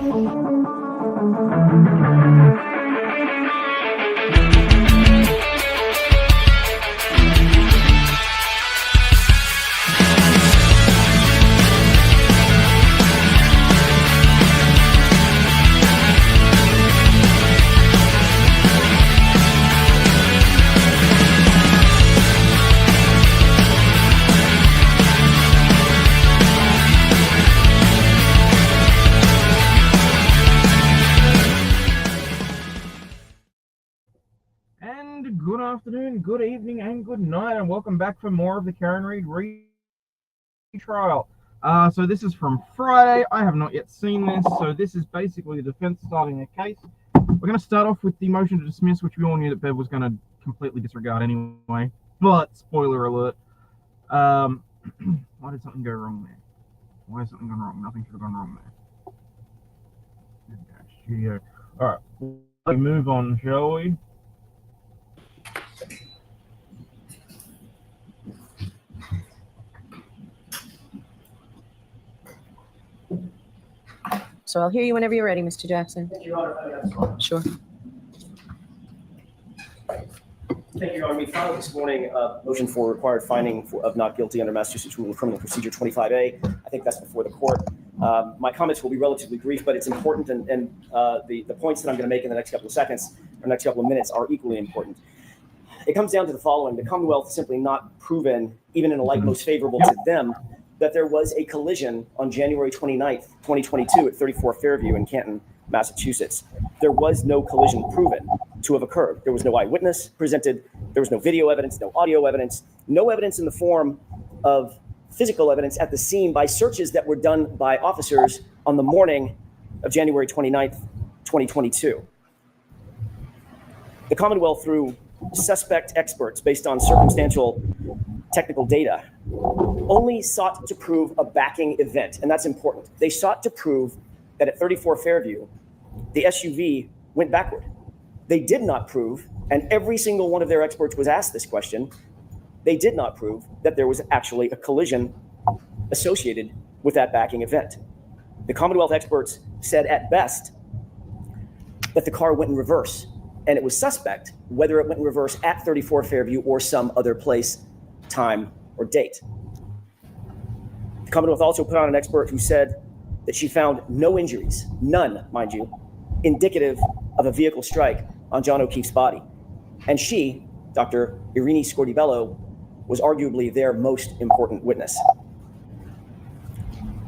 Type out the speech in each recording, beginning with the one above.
Good afternoon, good evening, and good night, and welcome back for more of the Karen Reid retrial. So this is from Friday. I have not yet seen this, so this is basically the defense starting a case. We're going to start off with the motion to dismiss, which we all knew that Bev was going to completely disregard anyway, but spoiler alert. Why did something go wrong there? Why has something gone wrong? Nothing should have gone wrong there. Okay, studio. Alright, let's move on, shall we? So I'll hear you whenever you're ready, Mr. Jackson. Thank you, Your Honor. Sure. Thank you, Your Honor. We filed this morning a motion for required finding of not guilty under Massachusetts Rule of Criminal Procedure 25A. I think that's before the court. My comments will be relatively brief, but it's important, and the points that I'm going to make in the next couple of seconds or next couple of minutes are equally important. It comes down to the following. The Commonwealth simply not proven, even in a light most favorable to them, that there was a collision on January 29th, 2022 at 34 Fairview in Canton, Massachusetts. There was no collision proven to have occurred. There was no eyewitness presented. There was no video evidence, no audio evidence, no evidence in the form of physical evidence at the scene by searches that were done by officers on the morning of January 29th, 2022. The Commonwealth, through suspect experts based on circumstantial technical data, only sought to prove a backing event, and that's important. They sought to prove that at 34 Fairview, the SUV went backward. They did not prove, and every single one of their experts was asked this question, they did not prove that there was actually a collision associated with that backing event. The Commonwealth experts said at best that the car went in reverse, and it was suspect whether it went in reverse at 34 Fairview or some other place, time, or date. The Commonwealth also put on an expert who said that she found no injuries, none, mind you, indicative of a vehicle strike on John O'Keefe's body. And she, Dr. Irini Scordibello, was arguably their most important witness.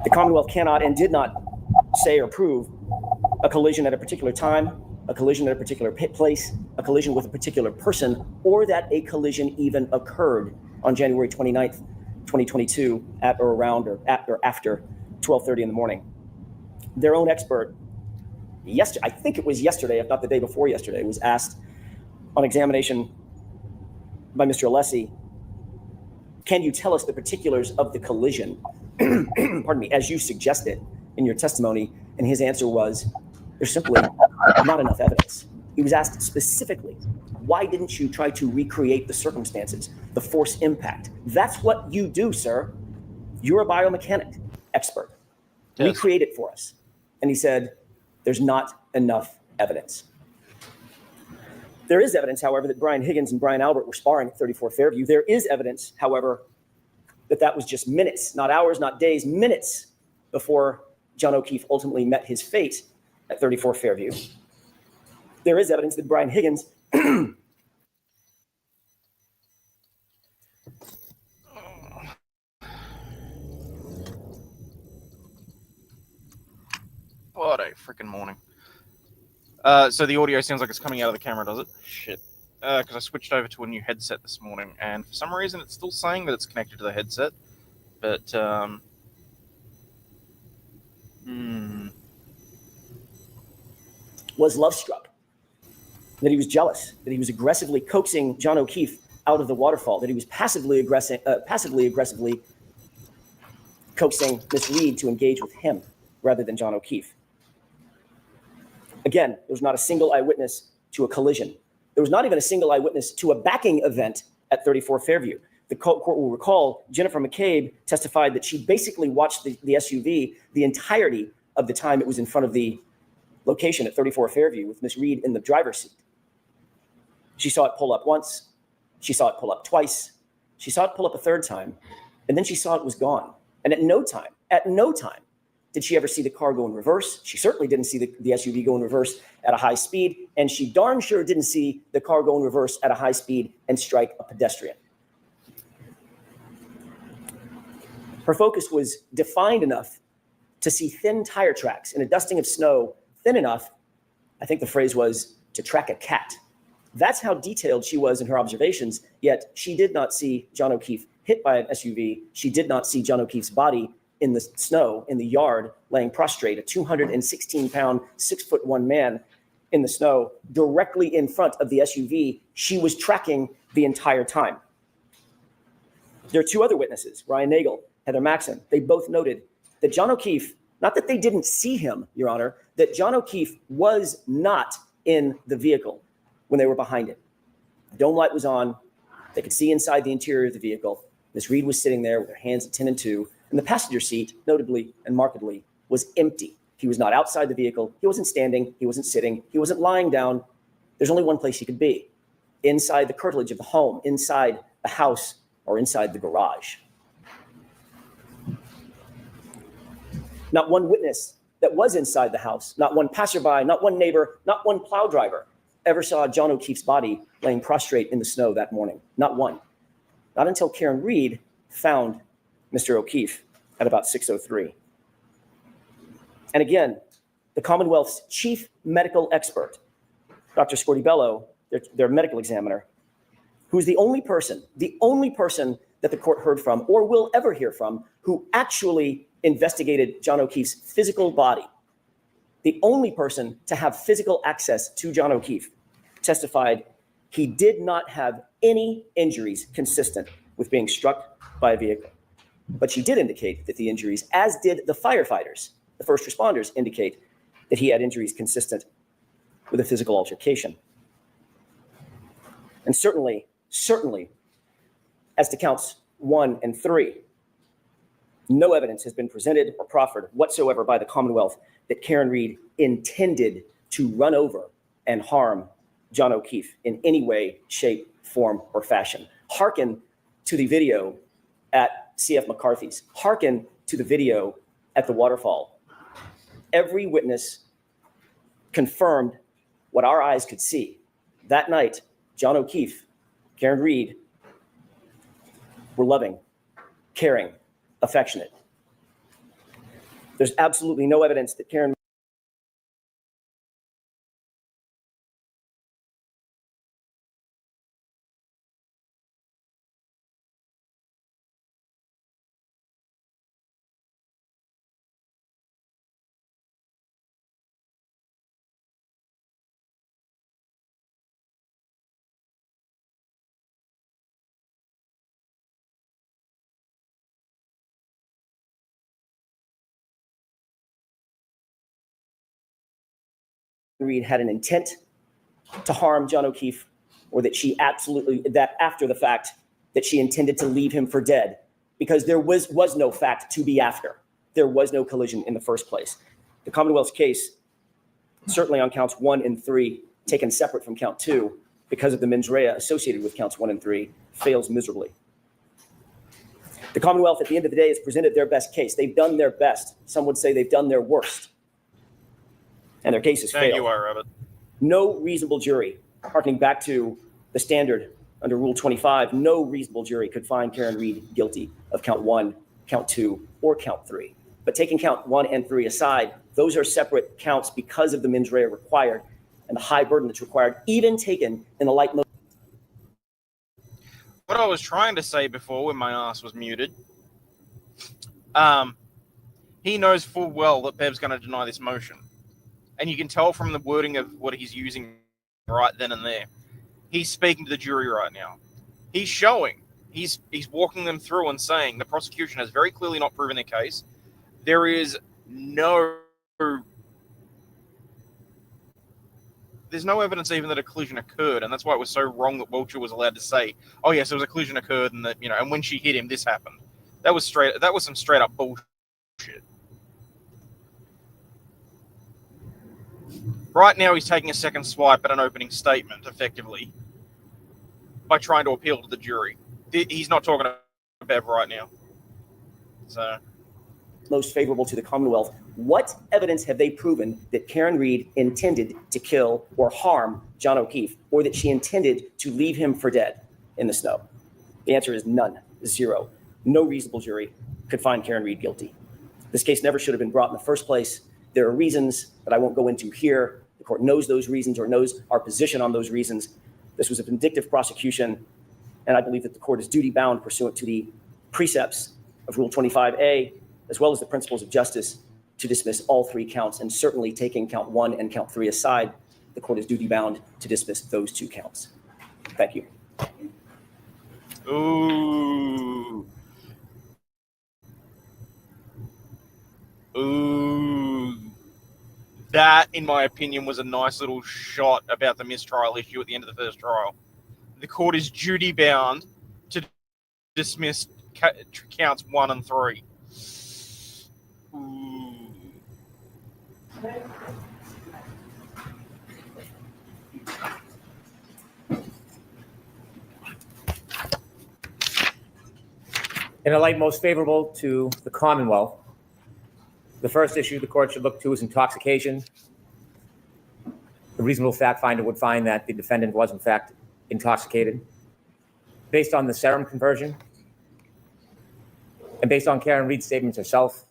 The Commonwealth cannot and did not say or prove a collision at a particular time, a collision at a particular place, a collision with a particular person, or that a collision even occurred on January 29th, 2022 at or around or at or after 12:30 in the morning. Their own expert, I think it was yesterday, if not the day before yesterday, was asked on examination by Mr. Alessi, can you tell us the particulars of the collision, pardon me, as you suggested in your testimony? And his answer was, there's simply not enough evidence. He was asked specifically, why didn't you try to recreate the circumstances, the force impact? That's what you do, sir. You're a biomechanic expert. Yes. Recreate it for us. And he said, there's not enough evidence. There is evidence, however, that Brian Higgins and Brian Albert were sparring at 34 Fairview. There is evidence, however, that was just minutes, not hours, not days, minutes before John O'Keefe ultimately met his fate at 34 Fairview. There is evidence that Brian Higgins What a freaking morning. So the audio sounds like it's coming out of the camera, does it? Shit. Because I switched over to a new headset this morning, and for some reason it's still saying that it's connected to the headset. But, was love struck, that he was jealous, that he was aggressively coaxing John O'Keefe out of the waterfall, that he was passively aggressively coaxing Miss Reed to engage with him rather than John O'Keefe. Again, there was not a single eyewitness to a collision. There was not even a single eyewitness to a backing event at 34 Fairview. The court will recall Jennifer McCabe testified that she basically watched the SUV the entirety of the time it was in front of the location at 34 Fairview with Miss Reed in the driver's seat. She saw it pull up once. She saw it pull up twice. She saw it pull up a third time. And then she saw it was gone. And at no time, did she ever see the car go in reverse. She certainly didn't see the SUV go in reverse at a high speed. And she darn sure didn't see the car go in reverse at a high speed and strike a pedestrian. Her focus was defined enough to see thin tire tracks in a dusting of snow, thin enough, I think the phrase was, to track a cat. That's how detailed she was in her observations, yet she did not see John O'Keefe hit by an SUV. She did not see John O'Keefe's body in the snow, in the yard, laying prostrate, a 216-pound, 6'1" man in the snow, directly in front of the SUV she was tracking the entire time. There are two other witnesses, Ryan Nagel, Heather Maxon. They both noted that John O'Keefe, not that they didn't see him, Your Honor, that John O'Keefe was not in the vehicle when they were behind it. The dome light was on. They could see inside the interior of the vehicle. Miss Reed was sitting there with her hands at 10 and 2, and the passenger seat, notably and markedly, was empty. He was not outside the vehicle. He wasn't standing. He wasn't sitting. He wasn't lying down. There's only one place he could be: inside the curtilage of the home, inside the house, or inside the garage. Not one witness that was inside the house, not one passerby, not one neighbor, not one plow driver ever saw John O'Keefe's body laying prostrate in the snow that morning. Not one. Not until Karen Reed found Mr. O'Keefe at about 6:03. And again, the Commonwealth's chief medical expert, Dr. Scortibello, their medical examiner, who's the only person that the court heard from or will ever hear from who actually investigated John O'Keefe's physical body, the only person to have physical access to John O'Keefe, testified he did not have any injuries consistent with being struck by a vehicle. But she did indicate that the injuries, as did the firefighters, the first responders, indicate that he had injuries consistent with a physical altercation. And certainly, as to counts 1 and 3, no evidence has been presented or proffered whatsoever by the Commonwealth that Karen Reed intended to run over and harm John O'Keefe in any way, shape, form, or fashion. Hearken to the video at C.F. McCarthy's. Hearken to the video at the waterfall. Every witness confirmed what our eyes could see. That night, John O'Keefe, Karen Reed were loving, caring, affectionate. There's absolutely no evidence that Karen Reed had an intent to harm John O'Keefe, or that she that after the fact, that she intended to leave him for dead, because there was no fact to be after. There was no collision in the first place. The Commonwealth's case, certainly on counts 1 and 3, taken separate from count 2, because of the mens rea associated with counts 1 and 3, fails miserably. The Commonwealth, at the end of the day, has presented their best case. They've done their best. Some would say they've done their worst. And their case has failed. Thank you, Rabbit. No reasonable jury, harkening back to the standard under Rule 25, no reasonable jury could find Karen Reed guilty of count 1, count 2, or count 3. But taking count 1 and 3 aside, those are separate counts because of the mens rea required and the high burden that's required, even taken in the light mode. What I was trying to say before when my ass was muted, he knows full well that Bev's going to deny this motion. And you can tell from the wording of what he's using right then and there. He's speaking to the jury right now. He's showing. He's walking them through and saying the prosecution has very clearly not proven their case. There is no... There's no evidence even that a collision occurred, and that's why it was so wrong that Welcher was allowed to say, oh yes, there was a collision occurred, and that, and when she hit him, this happened. That was some straight up bullshit. Right now, he's taking a second swipe at an opening statement, effectively, by trying to appeal to the jury. He's not talking to Bev right now. So, most favorable to the Commonwealth, what evidence have they proven that Karen Read intended to kill or harm John O'Keefe, or that she intended to leave him for dead in the snow? The answer is none, zero. No reasonable jury could find Karen Read guilty. This case never should have been brought in the first place. There are reasons that I won't go into here. The court knows those reasons, or knows our position on those reasons. This was a vindictive prosecution, and I believe that the court is duty-bound pursuant to the precepts of Rule 25A, as well as the principles of justice, to dismiss all three counts, and certainly taking count 1 and count 3 aside, the court is duty-bound to dismiss those 2 counts. Thank you. ooh. That, in my opinion, was a nice little shot about the mistrial issue at the end of the first trial. The court is duty-bound to dismiss counts 1 and 3. Ooh. In a light most favorable to the Commonwealth, the first issue the court should look to is intoxication. The reasonable fact finder would find that the defendant was in fact intoxicated. Based on the serum conversion and based on Karen Read's statements herself,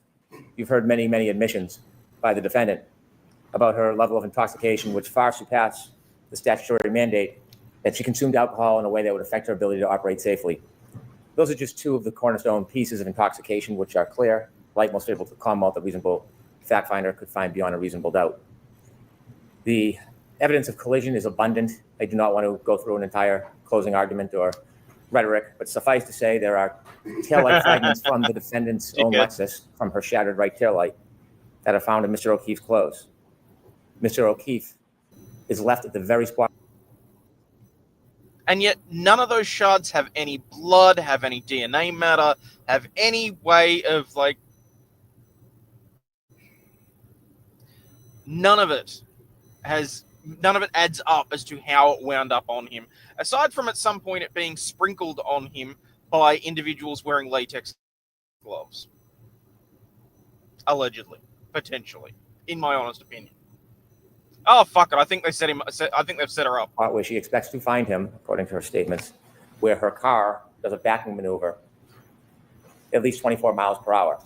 you've heard many, many admissions by the defendant about her level of intoxication, which far surpassed the statutory mandate that she consumed alcohol in a way that would affect her ability to operate safely. Those are just 2 of the cornerstone pieces of intoxication, which are clear, like most favorable to the Commonwealth, the reasonable fact finder could find beyond a reasonable doubt. The evidence of collision is abundant. I do not want to go through an entire closing argument or rhetoric, but suffice to say there are taillight fragments from the defendant's own Lexus, from her shattered right taillight, that are found in Mr. O'Keefe's clothes. Mr. O'Keefe is left at the very spot. And yet none of those shards have any blood, have any DNA matter, have any way of, like... None of it adds up as to how it wound up on him. Aside from at some point it being sprinkled on him by individuals wearing latex gloves. Allegedly. Potentially. In my honest opinion. Oh, fuck it. I think they've set her up. Where she expects to find him, according to her statements, where her car does a backing maneuver at least 24 miles per hour.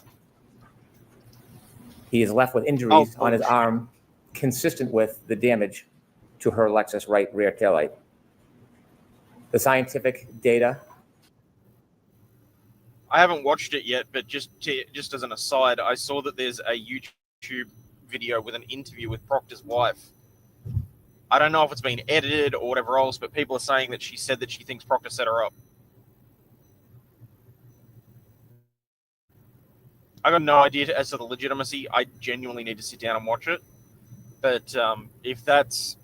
He is left with injuries on his arm consistent with the damage to her Lexus right rear taillight. The scientific data. I haven't watched it yet, but just as an aside, I saw that there's a YouTube video with an interview with Proctor's wife. I don't know if it's been edited or whatever else, but people are saying that she said that she thinks Proctor set her up. I got no idea as to the legitimacy. I genuinely need to sit down and watch it. But if that's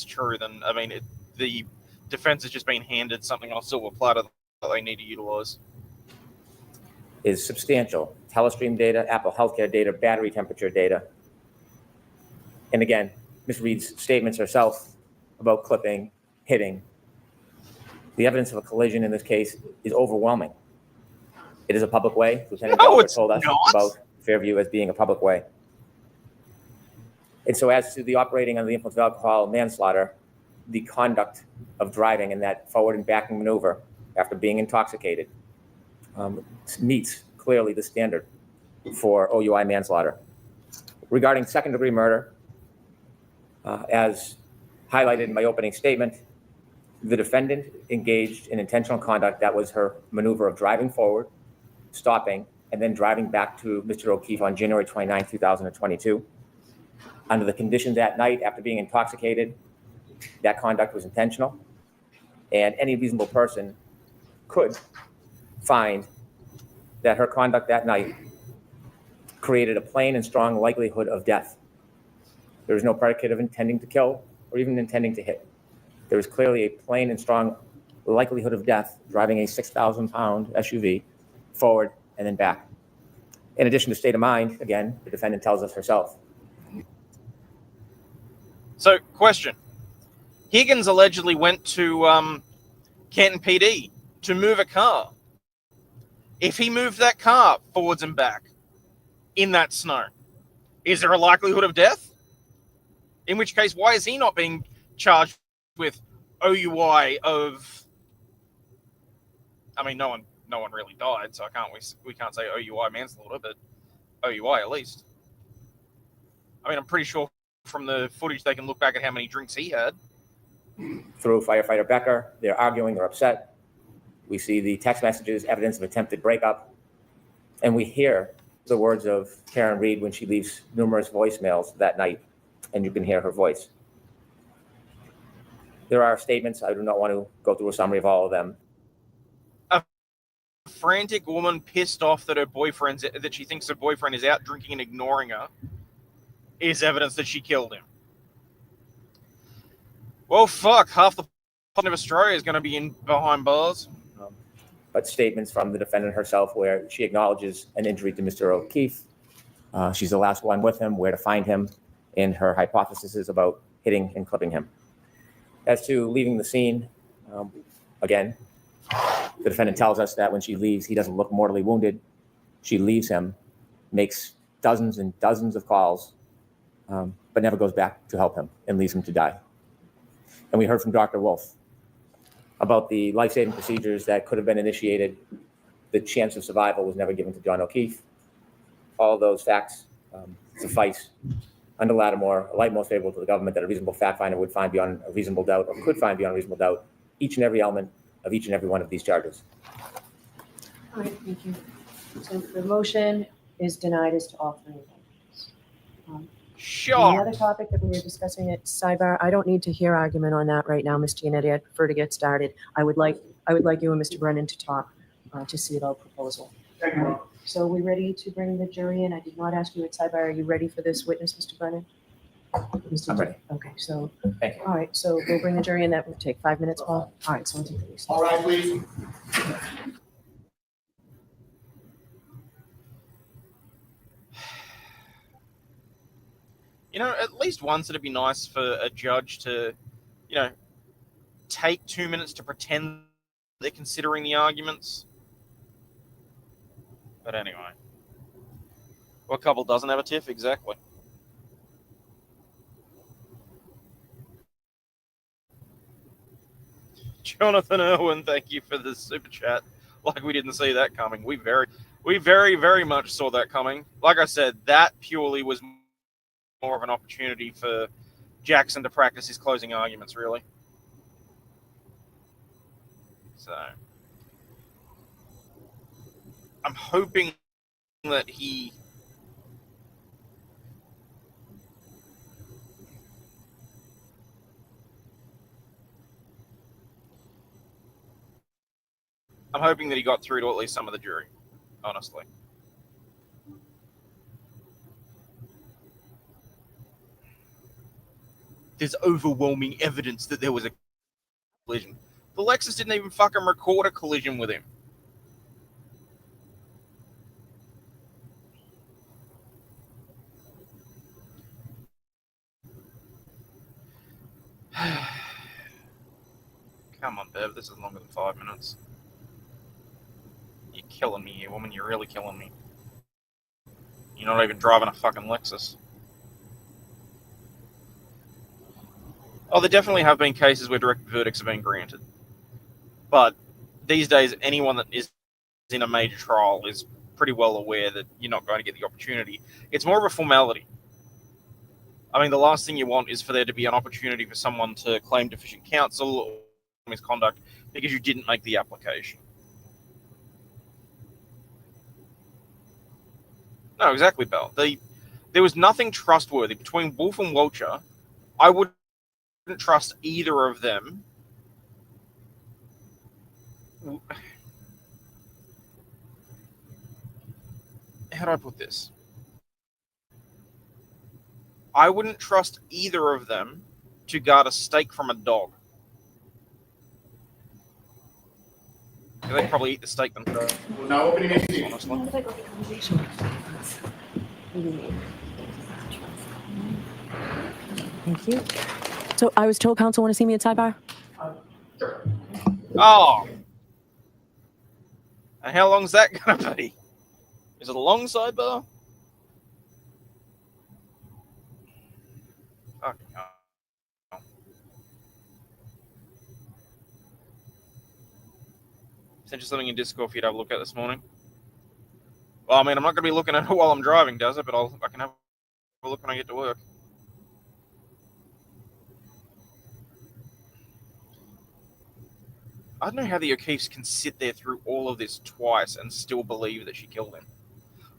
true, then I mean the defense has just been handed something on a silver platter that they need to utilize. Is substantial. Telestream data, Apple Healthcare data, battery temperature data. And again, Ms. Read's statements herself about clipping, hitting. The evidence of a collision in this case is overwhelming. It is a public way. Lieutenant Gallagher told us about Fairview as being a public way. And so as to the operating under the influence of alcohol manslaughter, the conduct of driving in that forward and backing maneuver after being intoxicated meets clearly the standard for OUI manslaughter. Regarding second-degree murder, as highlighted in my opening statement, the defendant engaged in intentional conduct that was her maneuver of driving forward, stopping, and then driving back to Mr. O'Keefe on January 29, 2022. Under the conditions that night, after being intoxicated, that conduct was intentional, and any reasonable person could find that her conduct that night created a plain and strong likelihood of death. There is no predicate of intending to kill or even intending to hit. There is clearly a plain and strong likelihood of death driving a 6,000-pound SUV forward and then back. In addition to state of mind, again, the defendant tells us herself. So, question. Higgins allegedly went to Canton PD to move a car. If he moved that car forwards and back in that snow, is there a likelihood of death? In which case, why is he not being charged with OUI of... I mean, no one really died, so we can't say OUI manslaughter, but OUI at least. I mean, I'm pretty sure from the footage they can look back at how many drinks he had. Through firefighter Becker, they're arguing, they're upset. We see the text messages, evidence of attempted breakup, and we hear the words of Karen Reed when she leaves numerous voicemails that night, and you can hear her voice. There are statements, I do not want to go through a summary of all of them. A frantic woman pissed off that she thinks her boyfriend is out drinking and ignoring her is evidence that she killed him. Well, fuck, half the population of Australia is going to be behind bars. But statements from the defendant herself where she acknowledges an injury to Mr. O'Keefe. She's the last one with him, where to find him, and her hypothesis about hitting and clipping him. As to leaving the scene, again, the defendant tells us that when she leaves, he doesn't look mortally wounded. She leaves him, makes dozens and dozens of calls, but never goes back to help him and leaves him to die. And we heard from Dr. Wolf about the life-saving procedures that could have been initiated. The chance of survival was never given to John O'Keefe. All of those facts suffice under Lattimore, a light most favorable to the government, that a reasonable fact finder would find beyond a reasonable doubt, or could find beyond a reasonable doubt, each and every element of each and every one of these charges. All right, thank you. So the motion is denied as to all three amendments. The Sure. other topic that we were discussing at sidebar, I don't need to hear argument on that right now, Ms. Giannetti. I'd prefer to get started. I would like you and Mr. Brennan to talk to see about proposal. So are we ready to bring the jury in? I did not ask you at sidebar. Are you ready for this witness, Mr. Brennan? I'm ready. Okay, so, Thank you. all right, so we'll bring the jury in. That will take 5 minutes, Paul. All right, so we'll take the recess. All right, please. You know, at least once it'd be nice for a judge to, take 2 minutes to pretend they're considering the arguments. But anyway. What couple doesn't have a tiff? Exactly. Jonathan Irwin, thank you for the super chat. Like we didn't see that coming. We very, very much saw that coming. Like I said, that purely was more of an opportunity for Jackson to practice his closing arguments, really. So, I'm hoping that he got through to at least some of the jury, honestly. There's overwhelming evidence that there was a collision. The Lexus didn't even fucking record a collision with him. Come on, Bev, this is longer than 5 minutes. You're killing me here, woman. You're really killing me. You're not even driving a fucking Lexus. Oh, there definitely have been cases where direct verdicts have been granted. But these days, anyone that is in a major trial is pretty well aware that you're not going to get the opportunity. It's more of a formality. I mean, the last thing you want is for there to be an opportunity for someone to claim deficient counsel or misconduct because you didn't make the application. No, exactly, Bell. There was nothing trustworthy between Wolf and Welcher. I wouldn't trust either of them. How do I put this? I wouldn't trust either of them to guard a steak from a dog. They'd probably eat the steak themselves. We're now opening a honestly. Thank you. So I was told counsel want to see me at sidebar? Oh. And how long's that gonna be? Is it a long sidebar? Fucking hell. Sent you something in Discord for you to have a look at this morning. Well, I mean, I'm not going to be looking at it while I'm driving, does it? But I can have a look when I get to work. I don't know how the O'Keeffes can sit there through all of this twice and still believe that she killed him.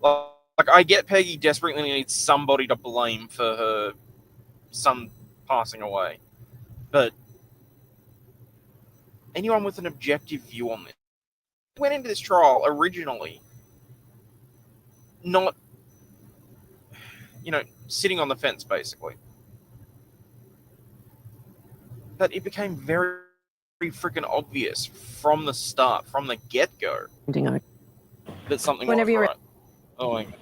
Like I get Peggy desperately needs somebody to blame for her son passing away. But anyone with an objective view on this went into this trial originally not, sitting on the fence, basically. But it became very freaking obvious from the start, from the get-go, that something Whenever was you're right. Oh, my God.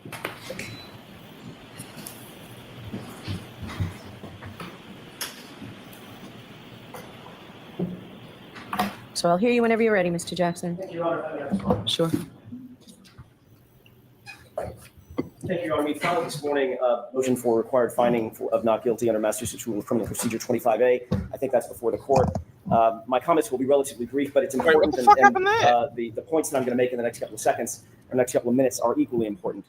So I'll hear you whenever you're ready, Mr. Jackson. Thank you, Your Honor. Sure. Thank you, Your Honor. We filed this morning a motion for required finding of not guilty under Massachusetts Rule of Criminal Procedure 25A. I think that's before the court. My comments will be relatively brief, but it's important. Wait, what the fuck happened there? The points that I'm going to make in the next couple of seconds or next couple of minutes are equally important.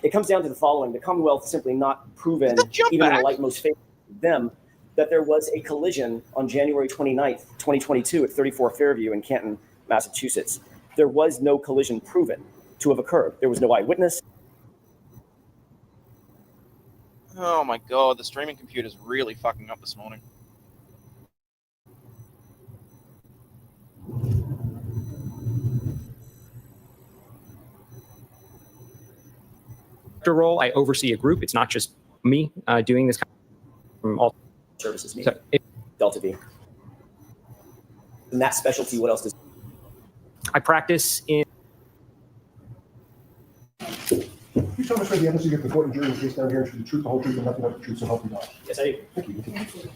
It comes down to the following. The Commonwealth has simply not proven, even in the light most favorable to them, that there was a collision on January 29th, 2022 at 34 Fairview in Canton, Massachusetts. There was no collision proven to have occurred. There was no eyewitness. Oh my God, the streaming computer's really fucking up this morning. Role, I oversee a group. It's not just me doing this from all Services so needed. Delta V. And that specialty, what else does? I practice in Please tell us the evidence you give the court and jury in the case down here and should the truth, the whole truth, and nothing but the truth, so help you God. Yes, I do. Thank you.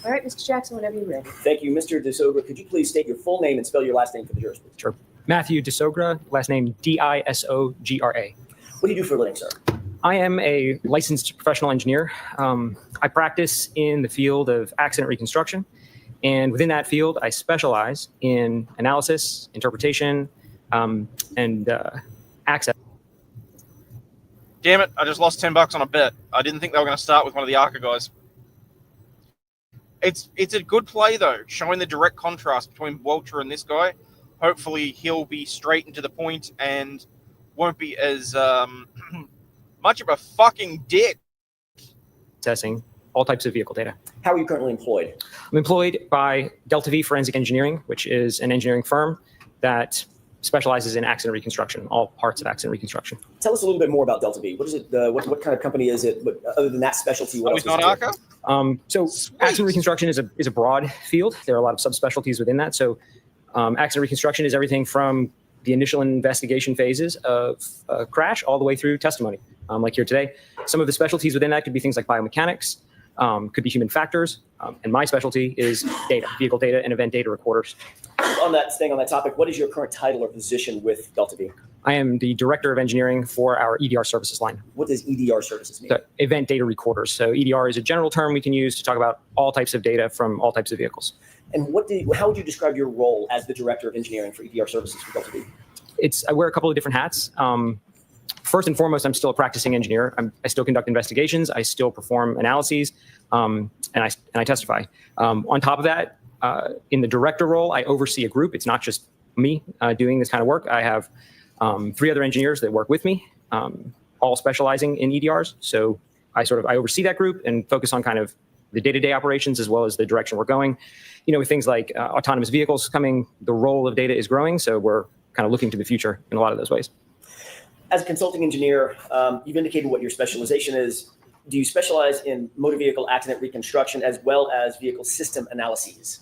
All right, Mr. Jackson, whenever you're ready. Thank you, Mr. DeSogra. Could you please state your full name and spell your last name for the jurors, please? Sure. Matthew DeSogra, last name Disogra. What do you do for a living, sir? I am a licensed professional engineer. I practice in the field of accident reconstruction. And within that field, I specialize in analysis, interpretation, and access. Damn it, I just lost $10 on a bet. I didn't think they were going to start with one of the Arca guys. It's a good play, though, showing the direct contrast between Walter and this guy. Hopefully, he'll be straight and to the point and won't be as much of a fucking dick. Accessing all types of vehicle data. How are you currently employed? I'm employed by Delta V Forensic Engineering, which is an engineering firm that specializes in accident reconstruction, all parts of accident reconstruction. Tell us a little bit more about Delta V. What is it? What kind of company is it? But other than that specialty, what Oh, else he's not does it do? Arca? So Sweet. accident reconstruction is a broad field. There are a lot of subspecialties within that. So accident reconstruction is everything from the initial investigation phases of a crash all the way through testimony, like here today. Some of the specialties within that could be things like biomechanics, could be human factors, and my specialty is data, vehicle data, and event data recorders. On that topic, what is your current title or position with Delta V? I am the director of engineering for our EDR services line. What does EDR services mean? So event data recorders. So EDR is a general term we can use to talk about all types of data from all types of vehicles. And how would you describe your role as the director of engineering for EDR services for Delta V? I wear a couple of different hats. First and foremost, I'm still a practicing engineer. I still conduct investigations. I still perform analyses, and I testify. On top of that, in the director role, I oversee a group. It's not just me doing this kind of work. I have 3 other engineers that work with me, all specializing in EDRs. So I oversee that group and focus on kind of the day-to-day operations as well as the direction we're going. With things like autonomous vehicles coming, the role of data is growing. So we're kind of looking to the future in a lot of those ways. As a consulting engineer, you've indicated what your specialization is. Do you specialize in motor vehicle accident reconstruction as well as vehicle system analyses?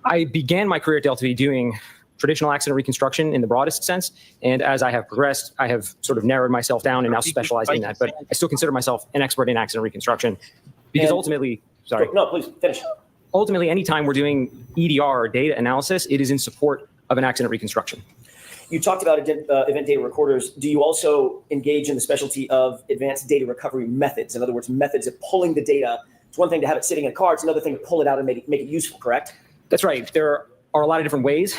I began my career at Delta V doing traditional accident reconstruction in the broadest sense. And as I have progressed, I have sort of narrowed myself down and now specialize in that. But I still consider myself an expert in accident reconstruction because ultimately, sorry. No, please finish. Ultimately, anytime we're doing EDR or data analysis, it is in support of an accident reconstruction. You talked about event data recorders. Do you also engage in the specialty of advanced data recovery methods? In other words, methods of pulling the data. It's one thing to have it sitting in a car. It's another thing to pull it out and make it useful, correct? That's right. There are a lot of different ways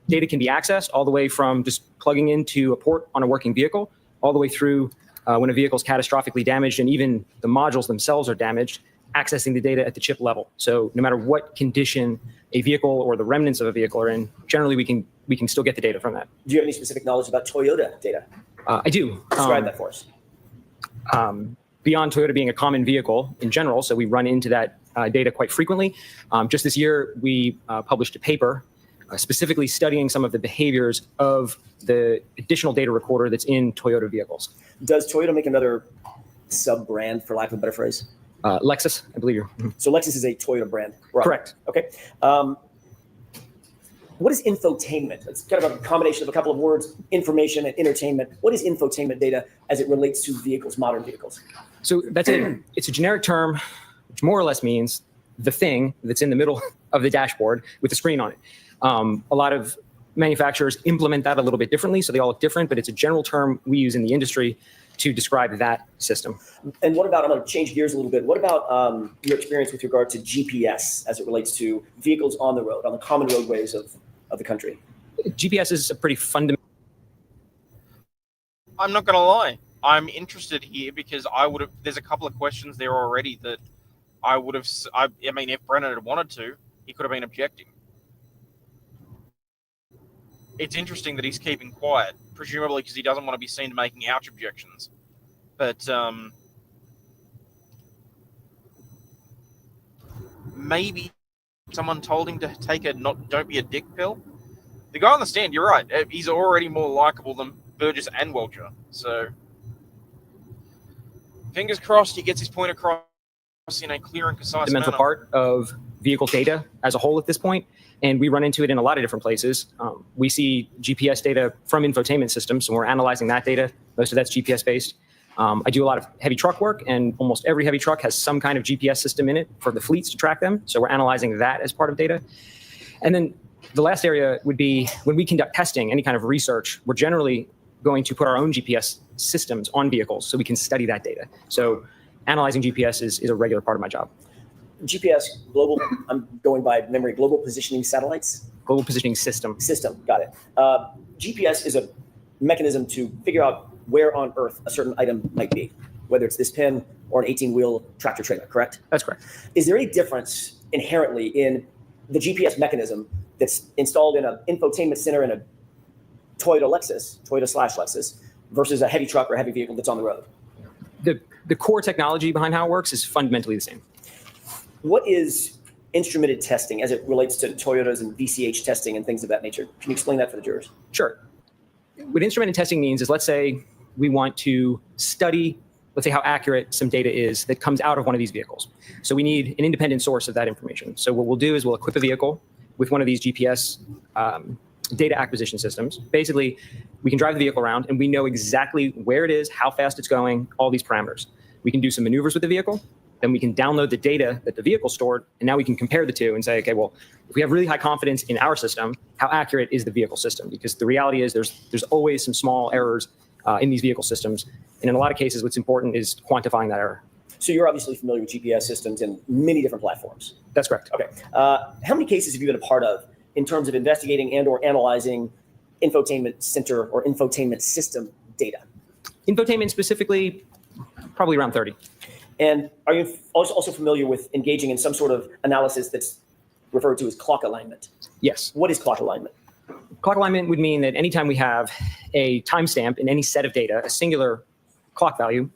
data can be accessed, all the way from just plugging into a port on a working vehicle, all the way through when a vehicle is catastrophically damaged and even the modules themselves are damaged, accessing the data at the chip level. So no matter what condition a vehicle or the remnants of a vehicle are in, generally we can still get the data from that. Do you have any specific knowledge about Toyota data? I do. Describe that for us. Beyond Toyota being a common vehicle in general, so we run into that data quite frequently. Just this year, we published a paper specifically studying some of the behaviors of the additional data recorder that's in Toyota vehicles. Does Toyota make another sub-brand, for lack of a better phrase? Lexus, I believe you're. So Lexus is a Toyota brand. Right. Correct. Okay. What is infotainment? It's kind of a combination of a couple of words, information and entertainment. What is infotainment data as it relates to vehicles, modern vehicles? So that's it. It's a generic term, which more or less means the thing that's in the middle of the dashboard with the screen on it. A lot of manufacturers implement that a little bit differently, so they all look different, but it's a general term we use in the industry to describe that system. And what about, I'm going to change gears a little bit. What about your experience with regard to GPS as it relates to vehicles on the road, on the common roadways of the country? GPS is a pretty fundamental. I'm not going to lie. I'm interested here because there's a couple of questions there already that I would have, I mean, if Brennan had wanted to, he could have been objecting. It's interesting that he's keeping quiet, presumably because he doesn't want to be seen making ouch objections. But maybe someone told him to take a don't be a dick pill. The guy on the stand, you're right. He's already more likable than Burgess and Welcher. So fingers crossed he gets his point across in a clear and concise fundamental manner. Part of vehicle data as a whole at this point, and we run into it in a lot of different places. We see GPS data from infotainment systems, so we're analyzing that data. Most of that's GPS based. I do a lot of heavy truck work, and almost every heavy truck has some kind of GPS system in it for the fleets to track them. So we're analyzing that as part of data. And then the last area would be when we conduct testing, any kind of research, we're generally going to put our own GPS systems on vehicles so we can study that data. So analyzing GPS is a regular part of my job. GPS, global, I'm going by memory, global positioning satellites? Global positioning system. System, got it. GPS is a mechanism to figure out where on Earth a certain item might be, whether it's this pin or an 18-wheel tractor trailer, correct? That's correct. Is there any difference inherently in the GPS mechanism that's installed in an infotainment center in a Toyota/Lexus, versus a heavy truck or heavy vehicle that's on the road? The core technology behind how it works is fundamentally the same. What is instrumented testing as it relates to Toyotas and VCH testing and things of that nature? Can you explain that for the jurors? Sure. What instrumented testing means is, let's say we want to study, let's say how accurate some data is that comes out of one of these vehicles. So we need an independent source of that information. So what we'll do is we'll equip a vehicle with one of these GPS data acquisition systems. Basically, we can drive the vehicle around and we know exactly where it is, how fast it's going, all these parameters. We can do some maneuvers with the vehicle. Then we can download the data that the vehicle stored, and now we can compare the two and say, okay, well, if we have really high confidence in our system, how accurate is the vehicle system? Because the reality is there's always some small errors in these vehicle systems. And in a lot of cases, what's important is quantifying that error. So you're obviously familiar with GPS systems in many different platforms. That's correct. Okay. How many cases have you been a part of in terms of investigating and or analyzing infotainment center or infotainment system data? Infotainment specifically, probably around 30. And are you also familiar with engaging in some sort of analysis that's referred to as clock alignment? Yes. What is clock alignment? Clock alignment would mean that anytime we have a timestamp in any set of data, a singular clock value,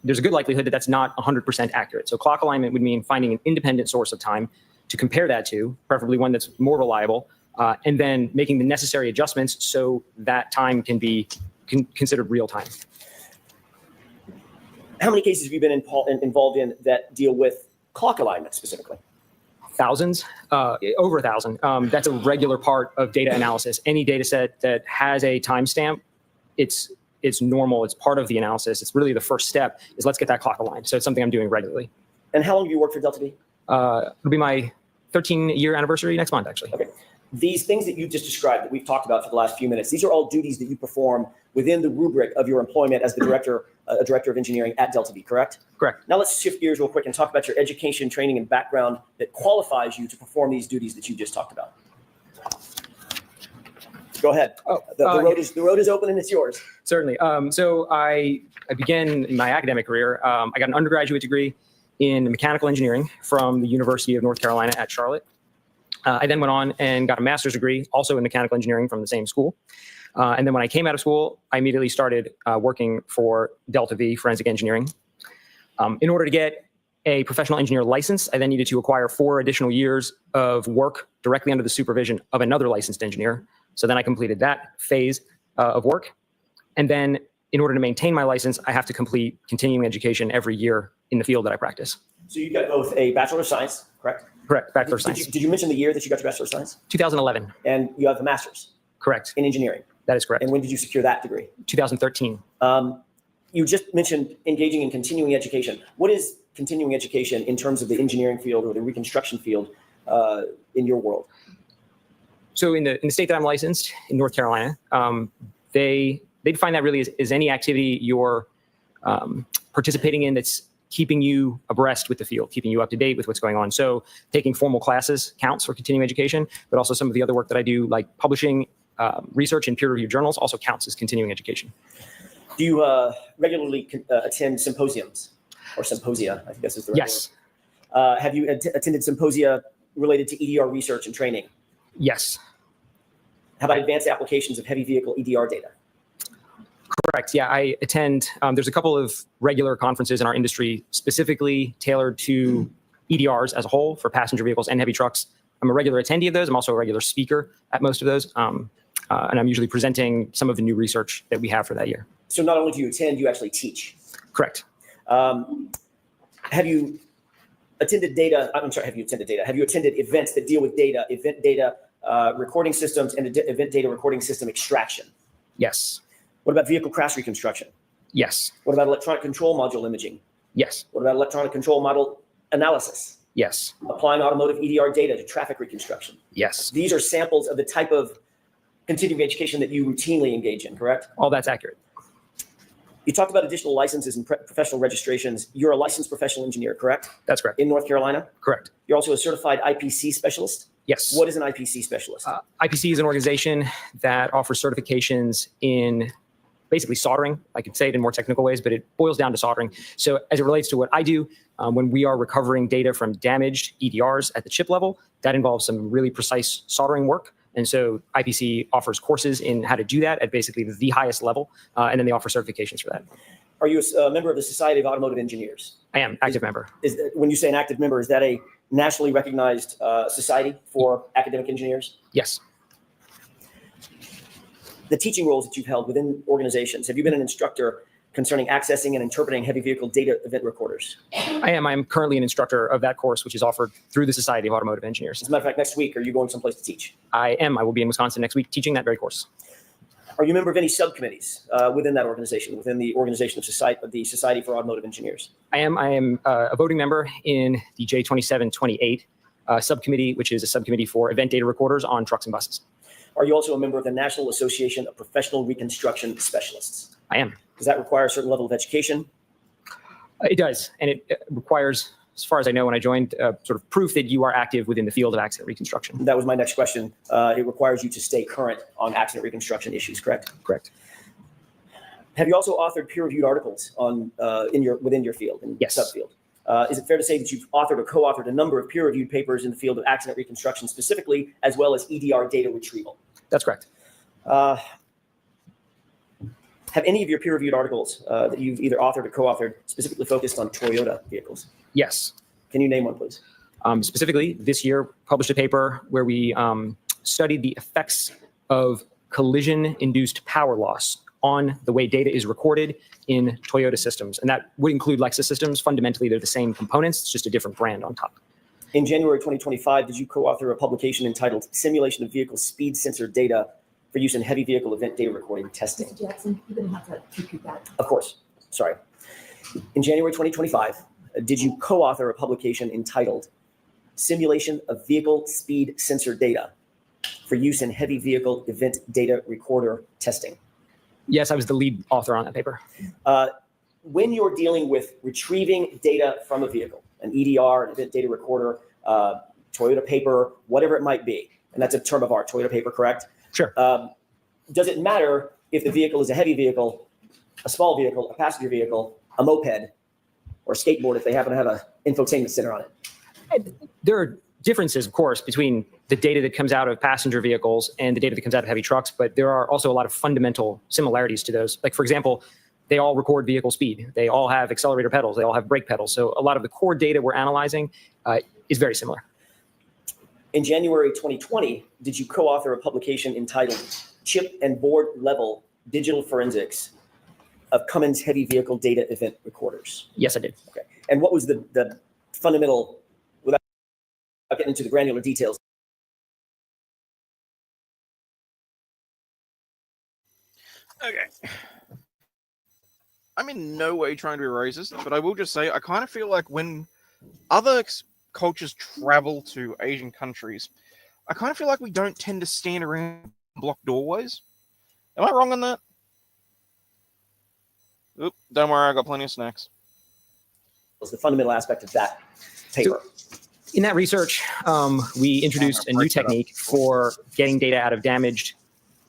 there's a good likelihood that that's not 100% accurate. So clock alignment would mean finding an independent source of time to compare that to, preferably one that's more reliable, and then making the necessary adjustments so that time can be considered real time. How many cases have you been involved in that deal with clock alignment specifically? thousands, over 1,000. That's a regular part of data analysis. Any data set that has a timestamp, it's normal. It's part of the analysis. It's really the first step is let's get that clock aligned. So it's something I'm doing regularly. And how long have you worked for Delta V? It'll be my 13-year anniversary next month, actually. Okay. These things that you just described that we've talked about for the last few minutes, these are all duties that you perform within the rubric of your employment as the director of engineering at Delta V, correct? Correct. Now let's shift gears real quick and talk about your education, training, and background that qualifies you to perform these duties that you just talked about. Go ahead. The road is open and it's yours. Certainly. So I began my academic career. I got an undergraduate degree in mechanical engineering from the University of North Carolina at Charlotte. I then went on and got a master's degree, also in mechanical engineering from the same school. And then when I came out of school, I immediately started working for Delta V Forensic Engineering. In order to get a professional engineer license, I then needed to acquire 4 additional years of work directly under the supervision of another licensed engineer. So then I completed that phase of work. And then in order to maintain my license, I have to complete continuing education every year in the field that I practice. So you got both a Bachelor of Science, correct? Correct, Bachelor of Science. Did you mention the year that you got your Bachelor of Science? 2011. And you have a Master's Correct. in engineering. That is correct. And when did you secure that degree? 2013. You just mentioned engaging in continuing education. What is continuing education in terms of the engineering field or the reconstruction field in your world? So in the state that I'm licensed, in North Carolina, they define that really as any activity you're participating in that's keeping you abreast with the field, keeping you up to date with what's going on. So taking formal classes counts for continuing education, but also some of the other work that I do, like publishing research in peer-reviewed journals, also counts as continuing education. Do you regularly attend symposiums or symposia? I think this is the right Yes. word. Have you attended symposia related to EDR research and training? Yes. How about advanced applications of heavy vehicle EDR data? Correct. Yeah, I attend. There's a couple of regular conferences in our industry specifically tailored to EDRs as a whole for passenger vehicles and heavy trucks. I'm a regular attendee of those. I'm also a regular speaker at most of those. And I'm usually presenting some of the new research that we have for that year. So not only do you attend, you actually teach. Correct. Have you attended data? I'm sorry, have you attended data? Have you attended events that deal with data, event data recording systems, and event data recording system extraction? Yes. What about vehicle crash reconstruction? Yes. What about electronic control module imaging? Yes. What about electronic control model analysis? Yes. Applying automotive EDR data to traffic reconstruction? Yes. These are samples of the type of continuing education that you routinely engage in, correct? All that's accurate. You talked about additional licenses and professional registrations. You're a licensed professional engineer, correct? That's correct. In North Carolina? Correct. You're also a certified IPC specialist? Yes. What is an IPC specialist? IPC is an organization that offers certifications in basically soldering. I could say it in more technical ways, but it boils down to soldering. So as it relates to what I do, when we are recovering data from damaged EDRs at the chip level, that involves some really precise soldering work. And so IPC offers courses in how to do that at basically the highest level, and then they offer certifications for that. Are you a member of the Society of Automotive Engineers? I am active member. When you say an active member, is that a nationally recognized society for academic engineers? Yes. The teaching roles that you've held within organizations, have you been an instructor concerning accessing and interpreting heavy vehicle data event recorders? I am. I'm currently an instructor of that course, which is offered through the Society of Automotive Engineers. As a matter of fact, next week, are you going someplace to teach? I am. I will be in Wisconsin next week teaching that very course. Are you a member of any subcommittees within that organization, within the organization of the Society for Automotive Engineers? I am. I am a voting member in the J2728 subcommittee, which is a subcommittee for event data recorders on trucks and buses. Are you also a member of the National Association of Professional Reconstruction Specialists? I am. Does that require a certain level of education? It does. And it requires, as far as I know, when I joined, sort of proof that you are active within the field of accident reconstruction. That was my next question. It requires you to stay current on accident reconstruction issues, correct? Correct. Have you also authored peer-reviewed articles on within your field and Yes. subfield? Is it fair to say that you've authored or co-authored a number of peer-reviewed papers in the field of accident reconstruction specifically, as well as EDR data retrieval? That's correct. Have any of your peer-reviewed articles that you've either authored or co-authored specifically focused on Toyota vehicles? Yes. Can you name one, please? Specifically, this year, published a paper where we studied the effects of collision-induced power loss on the way data is recorded in Toyota systems. And that would include Lexus systems. Fundamentally, they're the same components, it's just a different brand on top. In January 2025, did you co-author a publication entitled Simulation of Vehicle Speed Sensor Data for Use in Heavy Vehicle Event Data Recording Testing? Mr. Jackson, you're going to have to repeat that. Of course. Sorry. In January 2025, did you co-author a publication entitled Simulation of Vehicle Speed Sensor Data for Use in Heavy Vehicle Event Data Recorder Testing? Yes, I was the lead author on that paper. When you're dealing with retrieving data from a vehicle, an EDR, an event data recorder, Toyota paper, whatever it might be, and that's a term of art, Toyota paper, correct? Sure. Does it matter if the vehicle is a heavy vehicle, a small vehicle, a passenger vehicle, a moped, or a skateboard if they happen to have an infotainment center on it? There are differences, of course, between the data that comes out of passenger vehicles and the data that comes out of heavy trucks, but there are also a lot of fundamental similarities to those. Like, for example, they all record vehicle speed. They all have accelerator pedals. They all have brake pedals. So a lot of the core data we're analyzing is very similar. In January 2020, did you co-author a publication entitled Chip and Board Level Digital Forensics of Cummins Heavy Vehicle Data Event Recorders? Yes, I did. Okay. And what was the fundamental, without getting into the granular details? Okay. I'm in no way trying to be racist, but I will just say I kind of feel like when other cultures travel to Asian countries, I kind of feel like we don't tend to stand around blocked doorways. Am I wrong on that? Oop, don't worry, I got plenty of snacks. Was the fundamental aspect of that paper? In that research, we introduced a new technique for getting data out of damaged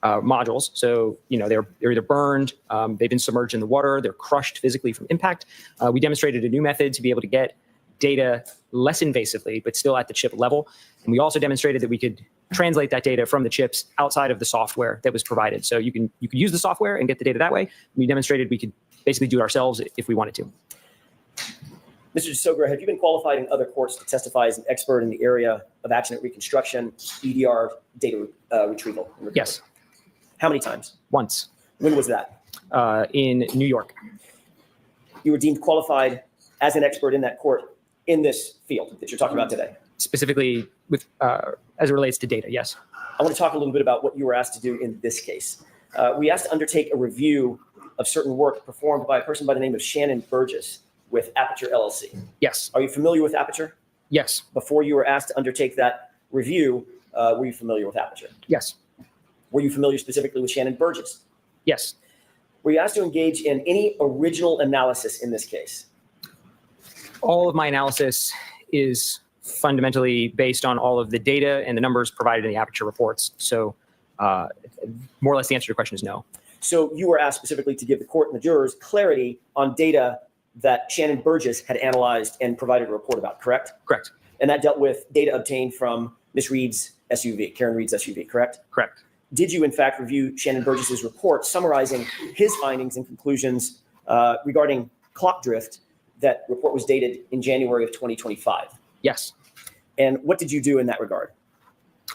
modules. So, they're either burned, they've been submerged in the water, they're crushed physically from impact. We demonstrated a new method to be able to get data less invasively, but still at the chip level. And we also demonstrated that we could translate that data from the chips outside of the software that was provided. So you could use the software and get the data that way. We demonstrated we could basically do it ourselves if we wanted to. Mr. DeSogra, have you been qualified in other courts to testify as an expert in the area of accident reconstruction, EDR data retrieval? Yes. How many times? Once. When was that? In New York. You were deemed qualified as an expert in that court in this field that you're talking about today? Specifically with as it relates to data, yes. I want to talk a little bit about what you were asked to do in this case. We asked to undertake a review of certain work performed by a person by the name of Shannon Burgess with Aperture LLC. Yes. Are you familiar with Aperture? Yes. Before you were asked to undertake that review, were you familiar with Aperture? Yes. Were you familiar specifically with Shannon Burgess? Yes. Were you asked to engage in any original analysis in this case? All of my analysis is fundamentally based on all of the data and the numbers provided in the Aperture reports. So more or less the answer to your question is no. So you were asked specifically to give the court and the jurors clarity on data that Shannon Burgess had analyzed and provided a report about, correct? Correct. And that dealt with data obtained from Ms. Reed's SUV, Karen Reed's SUV, correct? Correct. Did you, in fact, review Shannon Burgess's report summarizing his findings and conclusions regarding clock drift? That report was dated in January of 2025. Yes. And what did you do in that regard?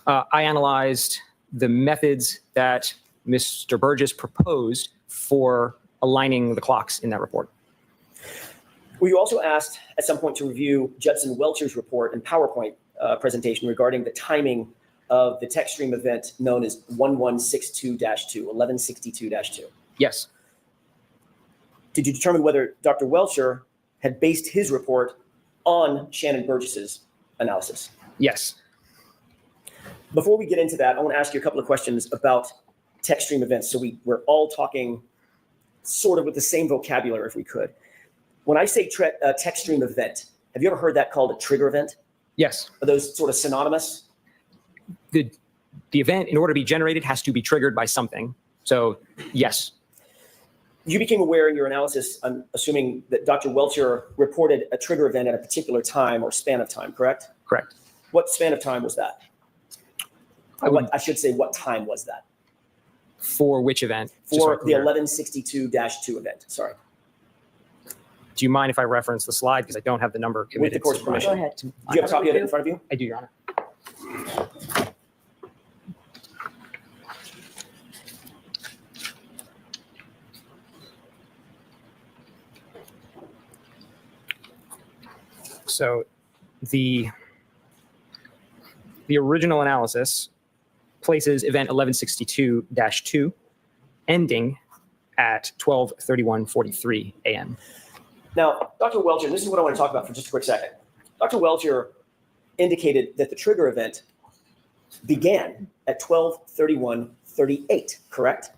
I analyzed the methods that Mr. Burgess proposed for aligning the clocks in that report. Were you also asked at some point to review Judson Welcher's report and PowerPoint presentation regarding the timing of the tech stream event known as 1162-2? Yes. Did you determine whether Dr. Welcher had based his report on Shannon Burgess's analysis? Yes. Before we get into that, I want to ask you a couple of questions about tech stream events. So we're all talking sort of with the same vocabulary if we could. When I say tech stream event, have you ever heard that called a trigger event? Yes. Are those sort of synonymous? The event, in order to be generated, has to be triggered by something. So, yes. You became aware in your analysis, I'm assuming that Dr. Welcher reported a trigger event at a particular time or span of time, correct? Correct. What span of time was that? I should say, what time was that? For which event? For the 1162-2 event, sorry. Do you mind if I reference the slide? Because I don't have the number committed. With the court's permission. Go ahead. Do you have a copy of it in front of you? I do, Your Honor. So the the original analysis places event 1162-2 ending at 12:31:43 a.m. Now, Dr. Welcher, this is what I want to talk about for just a quick second. Dr. Welcher indicated that the trigger event began at 12:31:38, correct?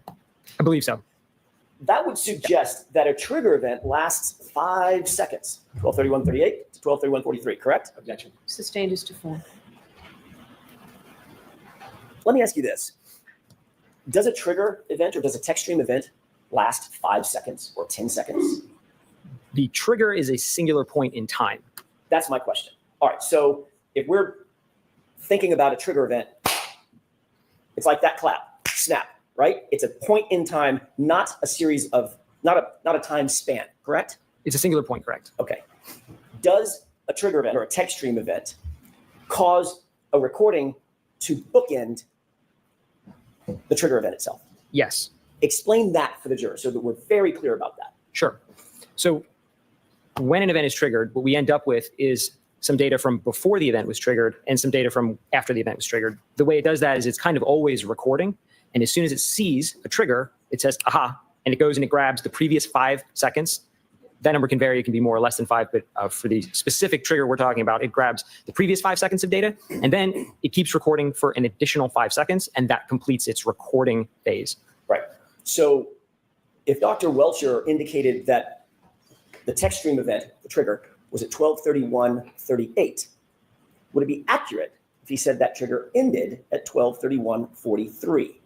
I believe so. That would suggest that a trigger event lasts 5 seconds, 12:31:38 to 12:31:43, correct? Objection. Sustained as to form. Let me ask you this. Does a trigger event or does a text stream event last 5 seconds or 10 seconds? The trigger is a singular point in time. That's my question. All right, so if we're thinking about a trigger event, it's like that clap, snap, right? It's a point in time, not a series of, not a time span, correct? It's a singular point, correct? Okay. Does a trigger event or a text stream event cause a recording to bookend the trigger event itself? Yes. Explain that for the juror so that we're very clear about that. Sure. So when an event is triggered, what we end up with is some data from before the event was triggered and some data from after the event was triggered. The way it does that is it's kind of always recording. And as soon as it sees a trigger, it says, aha, and it goes and it grabs the previous 5 seconds. That number can vary. It can be more or less than 5, but for the specific trigger we're talking about, it grabs the previous 5 seconds of data, and then it keeps recording for an additional 5 seconds, and that completes its recording phase. Right. So if Dr. Welcher indicated that the text stream event, the trigger, was at 12:31:38, would it be accurate if he said that trigger ended at 12:31:43?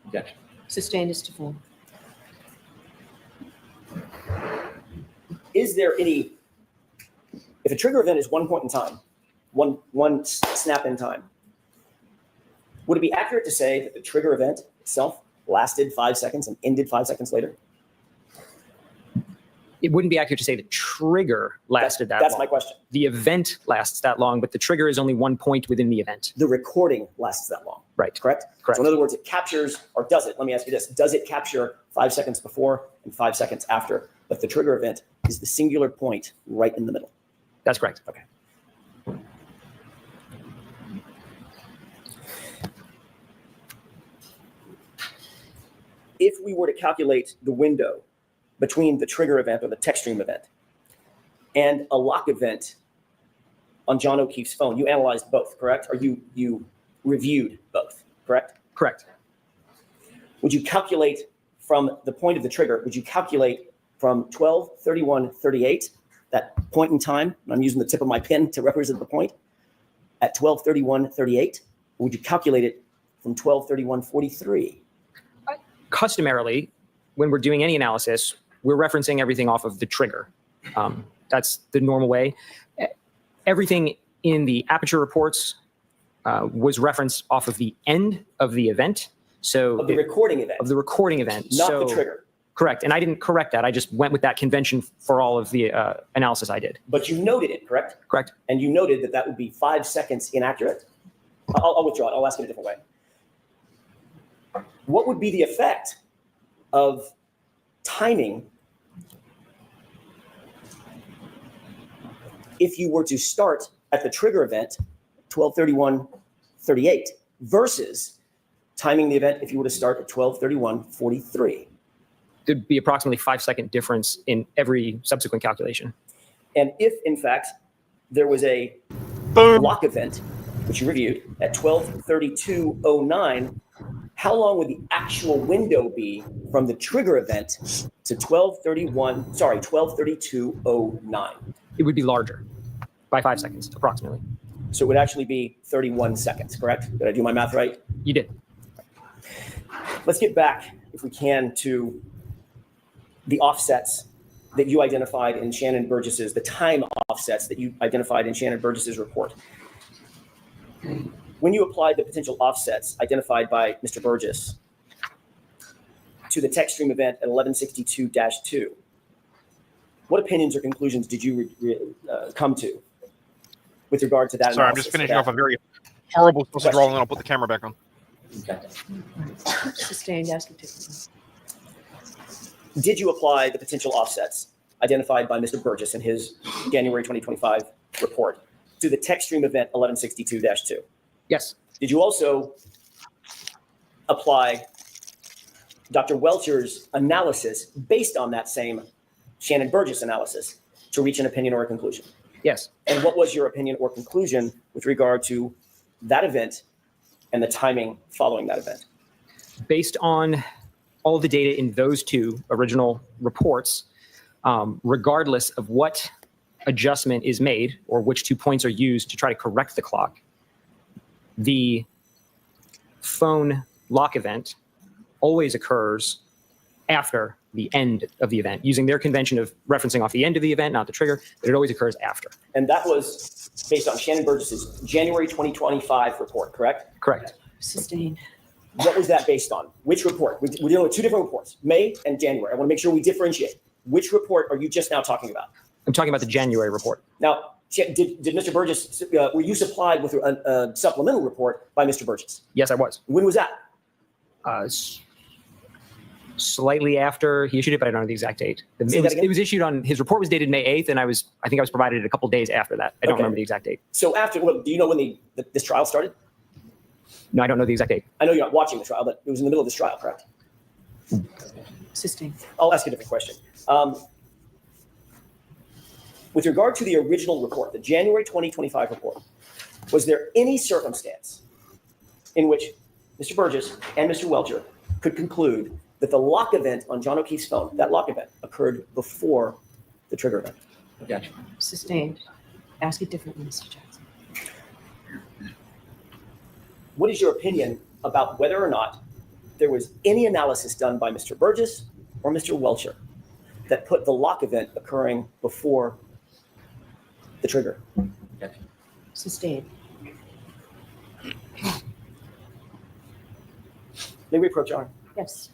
Objection. Sustained as to form. Is there any, if a trigger event is one point in time, one snap in time, would it be accurate to say that the trigger event itself lasted 5 seconds and ended 5 seconds later? It wouldn't be accurate to say the trigger lasted that That's long. my question. The event lasts that long, but the trigger is only one point within the event. The recording lasts that long, Right. correct? Correct. So in other words, it captures, or does it, let me ask you this, does it capture 5 seconds before and 5 seconds after? But the trigger event is the singular point right in the middle. That's correct. Okay. If we were to calculate the window between the trigger event or the text stream event and a lock event on John O'Keefe's phone, you analyzed both, correct? Or you reviewed both, correct? Correct. Would you calculate from the point of the trigger, would you calculate from 12:31:38, that point in time, and I'm using the tip of my pen to represent the point, at 12:31:38, or would you calculate it from 12:31:43? Customarily, when we're doing any analysis, we're referencing everything off of the trigger. That's the normal way. Everything in the aperture reports was referenced off of the end of the event. So Of the recording event, of the recording event. not So, the trigger. Correct. And I didn't correct that. I just went with that convention for all of the analysis I did. But you noted it, correct? Correct. And you noted that that would be 5 seconds inaccurate. I'll withdraw it. I'll ask it a different way. What would be the effect of timing if you were to start at the trigger event, 12:31:38, versus timing the event if you were to start at 12:31:43? There'd be approximately 5-second difference in every subsequent calculation. And if, in fact, there was a Boom. lock event, which you reviewed, at 12:32:09, how long would the actual window be from the trigger event to 12:32:09? It would be larger by 5 seconds, approximately. So it would actually be 31 seconds, correct? Did I do my math right? You did. Let's get back, if we can, to the offsets that you identified in Shannon Burgess's, the time offsets that you identified in Shannon Burgess's report. When you applied the potential offsets identified by Mr. Burgess to the text stream event at 1162-2, what opinions or conclusions did you come to with regard to that Sorry, I'm analysis? just finishing off a very horrible sausage roll, and then I'll put the camera back on. Sustained as to. Did you apply the potential offsets identified by Mr. Burgess in his January 2025 report to the text stream event 1162-2? Yes. Did you also apply Dr. Welcher's analysis based on that same Shannon Burgess analysis to reach an opinion or a conclusion? Yes. And what was your opinion or conclusion with regard to that event and the timing following that event? Based on all the data in those two original reports, regardless of what adjustment is made or which 2 points are used to try to correct the clock, the phone lock event always occurs after the end of the event, using their convention of referencing off the end of the event, not the trigger, but it always occurs after. And that was based on Shannon Burgess's January 2025 report, correct? Correct. Sustained. What was that based on? Which report? We're dealing with two different reports, May and January. I want to make sure we differentiate. Which report are you just now talking about? I'm talking about the January report. Now, did Mr. Burgess, were you supplied with a supplemental report by Mr. Burgess? Yes, I was. When was that? Slightly after he issued it, but I don't know the exact date. Say that again? It was issued on, his report was dated May 8th, and I think I was provided it a couple days after that. I don't Okay. remember the exact date. So after, well, do you know when this trial started? No, I don't know the exact date. I know you're not watching the trial, but it was in the middle of this trial, correct? Sustained. I'll ask a different question. With regard to the original report, the January 2025 report, was there any circumstance in which Mr. Burgess and Mr. Welcher could conclude that the lock event on John O'Keefe's phone, that lock event, occurred before the trigger event? Gotcha. Sustained. Ask it differently, Mr. Jackson. What is your opinion about whether or not there was any analysis done by Mr. Burgess or Mr. Welcher that put the lock event occurring before the trigger? Sustained. May we approach Your Honor? Yes.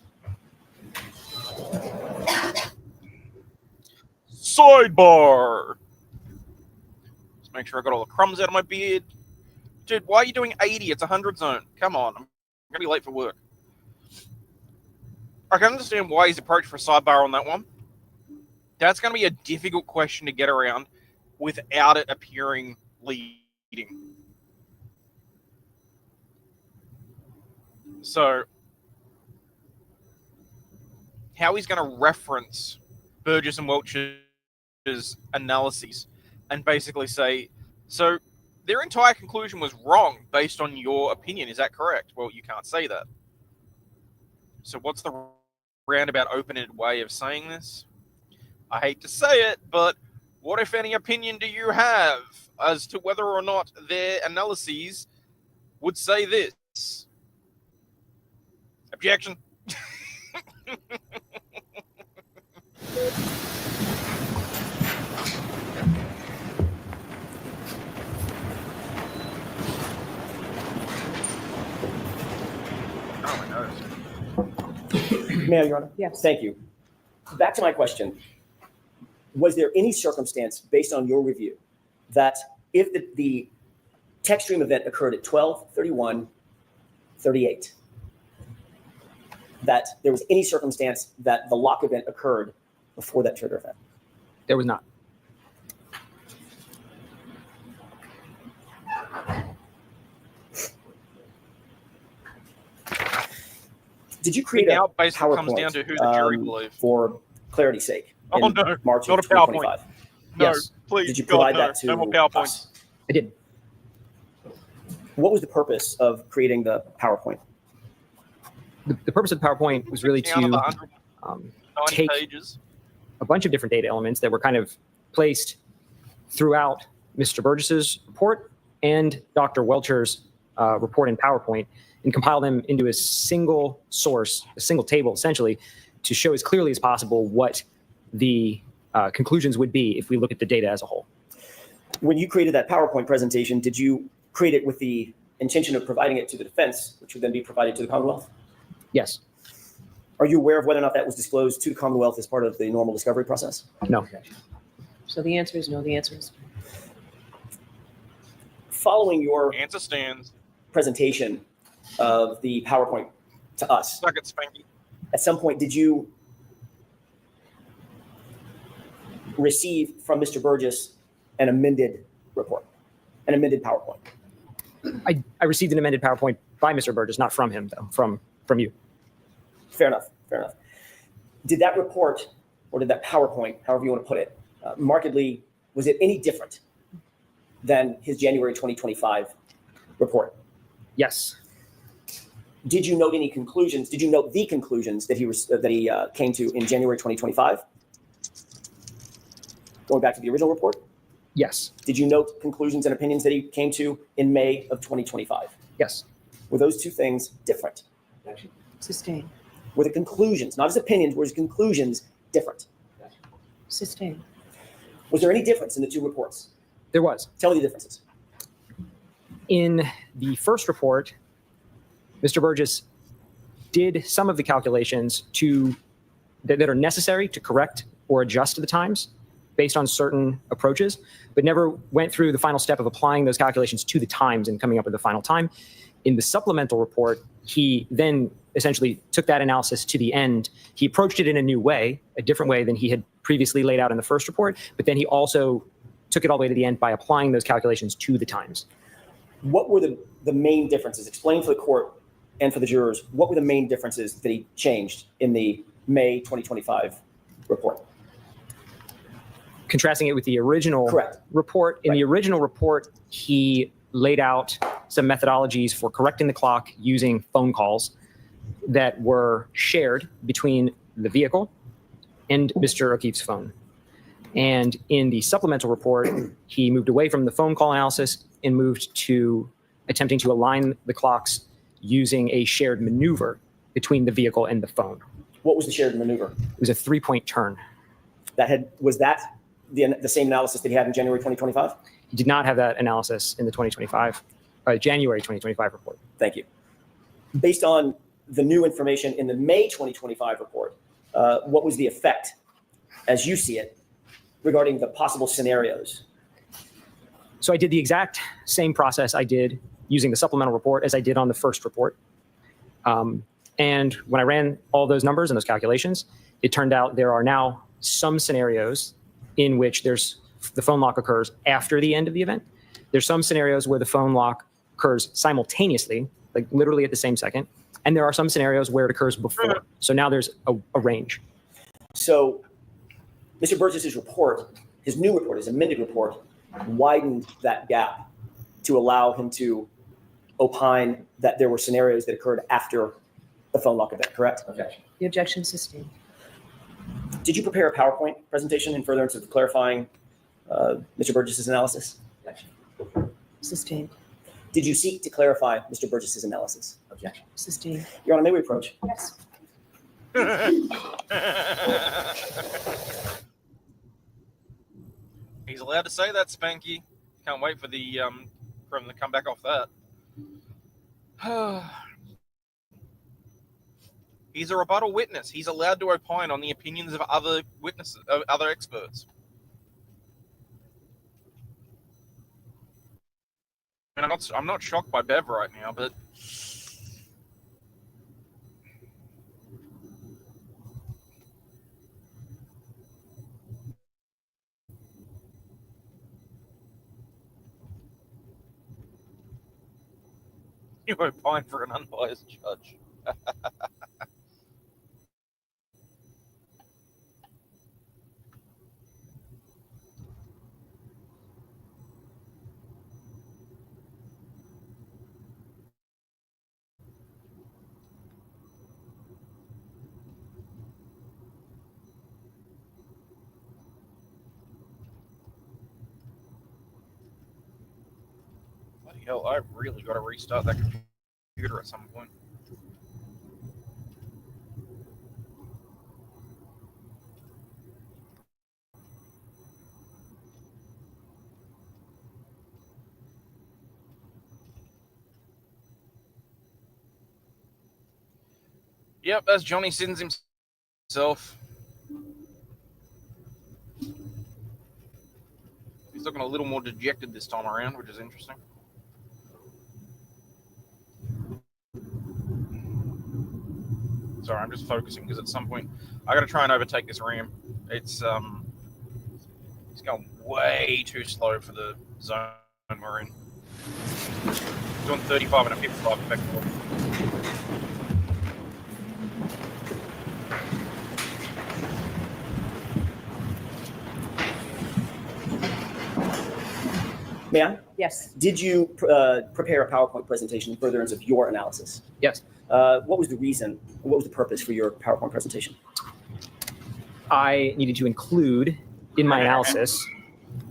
Sidebar. Let's make sure I got all the crumbs out of my beard. Dude, why are you doing 80? It's 100 zone. Come on. I'm going to be late for work. I can understand why he's approached for a sidebar on that one. That's going to be a difficult question to get around without it appearing leading. So, how he's going to reference Burgess and Welcher's analyses and basically say, so their entire conclusion was wrong based on your opinion. Is that correct? Well, you can't say that. So what's the roundabout, open-ended way of saying this? I hate to say it, but what, if any, opinion do you have as to whether or not their analyses would say this? Objection. Oh my nose. May I, Your Honor? Yes. Thank you. Back to my question. Was there any circumstance based on your review that if the tech stream event occurred at 12/31/38, that there was any circumstance that the lock event occurred before that trigger event? There was not. Did you create Now a basically comes PowerPoint down to who the jury believes. for clarity's sake in Oh, no, March not of a PowerPoint. 2025? No, Yes. please. Did you God, provide no. that to No more PowerPoints. us? I did. What was the purpose of creating the PowerPoint? The purpose of PowerPoint was really Down to to the 190 take pages. a bunch of different data elements that were kind of placed throughout Mr. Burgess's report and Dr. Welcher's report in PowerPoint and compile them into a single source, a single table, essentially, to show as clearly as possible what the conclusions would be if we look at the data as a whole. When you created that PowerPoint presentation, did you create it with the intention of providing it to the defense, which would then be provided to the Commonwealth? Yes. Are you aware of whether or not that was disclosed to the Commonwealth as part of the normal discovery process? No. So the answer is no. The answer is Following your Answer stands. presentation of the PowerPoint to us, Suck it, Spanky. at some point, did you receive from Mr. Burgess an amended report, an amended PowerPoint? I received an amended PowerPoint by Mr. Burgess, not from him, though, from you. Fair enough. Fair enough. Did that report, or did that PowerPoint, however you want to put it, markedly, was it any different than his January 2025 report? Yes. Did you note any conclusions? Did you note the conclusions that he came to in January 2025? Going back to the original report? Yes. Did you note conclusions and opinions that he came to in May of 2025? Yes. Were those two things different? Sustained. Were the conclusions, not his opinions, were his conclusions different? Sustained. Was there any difference in the two reports? There was. Tell me the differences. In the first report, Mr. Burgess did some of the calculations that are necessary to correct or adjust the times based on certain approaches, but never went through the final step of applying those calculations to the times and coming up with the final time. In the supplemental report, he then essentially took that analysis to the end. He approached it in a new way, a different way than he had previously laid out in the first report, but then he also took it all the way to the end by applying those calculations to the times. What were the main differences? Explain for the court and for the jurors, what were the main differences that he changed in the May 2025 report? Contrasting it with the original report. In the original report, he laid out some methodologies for correcting the clock using phone calls that were shared between the vehicle and Mr. O'Keefe's phone. And in the supplemental report, he moved away from the phone call analysis and moved to attempting to align the clocks using a shared maneuver between the vehicle and the phone. What was the shared maneuver? It was a 3-point turn. Was that the same analysis that he had in January 2025? He did not have that analysis in the January 2025 report. Thank you. Based on the new information in the May 2025 report, what was the effect, as you see it, regarding the possible scenarios? So I did the exact same process I did using the supplemental report as I did on the first report. And when I ran all those numbers and those calculations, it turned out there are now some scenarios in which the phone lock occurs after the end of the event. There's some scenarios where the phone lock occurs simultaneously, like literally at the same second. And there are some scenarios where it occurs before. So now there's a range. So Mr. Burgess's report, his new report, his amended report, widened that gap to allow him to opine that there were scenarios that occurred after the phone lock event, correct? Objection. The objection is sustained. Did you prepare a PowerPoint presentation in furtherance of clarifying Mr. Burgess's analysis? Objection. Sustained. Did you seek to clarify Mr. Burgess's analysis? Objection. Sustained. Your Honor, may we approach? Yes. He's allowed to say that, Spanky. Can't wait for for him to come back off that. He's a rebuttal witness. He's allowed to opine on the opinions of other witnesses, of other experts. I mean, I'm not shocked by Bev right now, but you opine for an unbiased judge. Bloody hell, I've really got to restart that computer at some point. Yep, that's Johnny Sins himself. He's looking a little more dejected this time around, which is interesting. Sorry, I'm just focusing because at some point I got to try and overtake this RAM. It's going way too slow for the zone we're in. Doing 35 and a 55 effectively. May I? Yes. Did you prepare a PowerPoint presentation in furtherance of your analysis? Yes. What was the reason? What was the purpose for your PowerPoint presentation? I needed to include in my analysis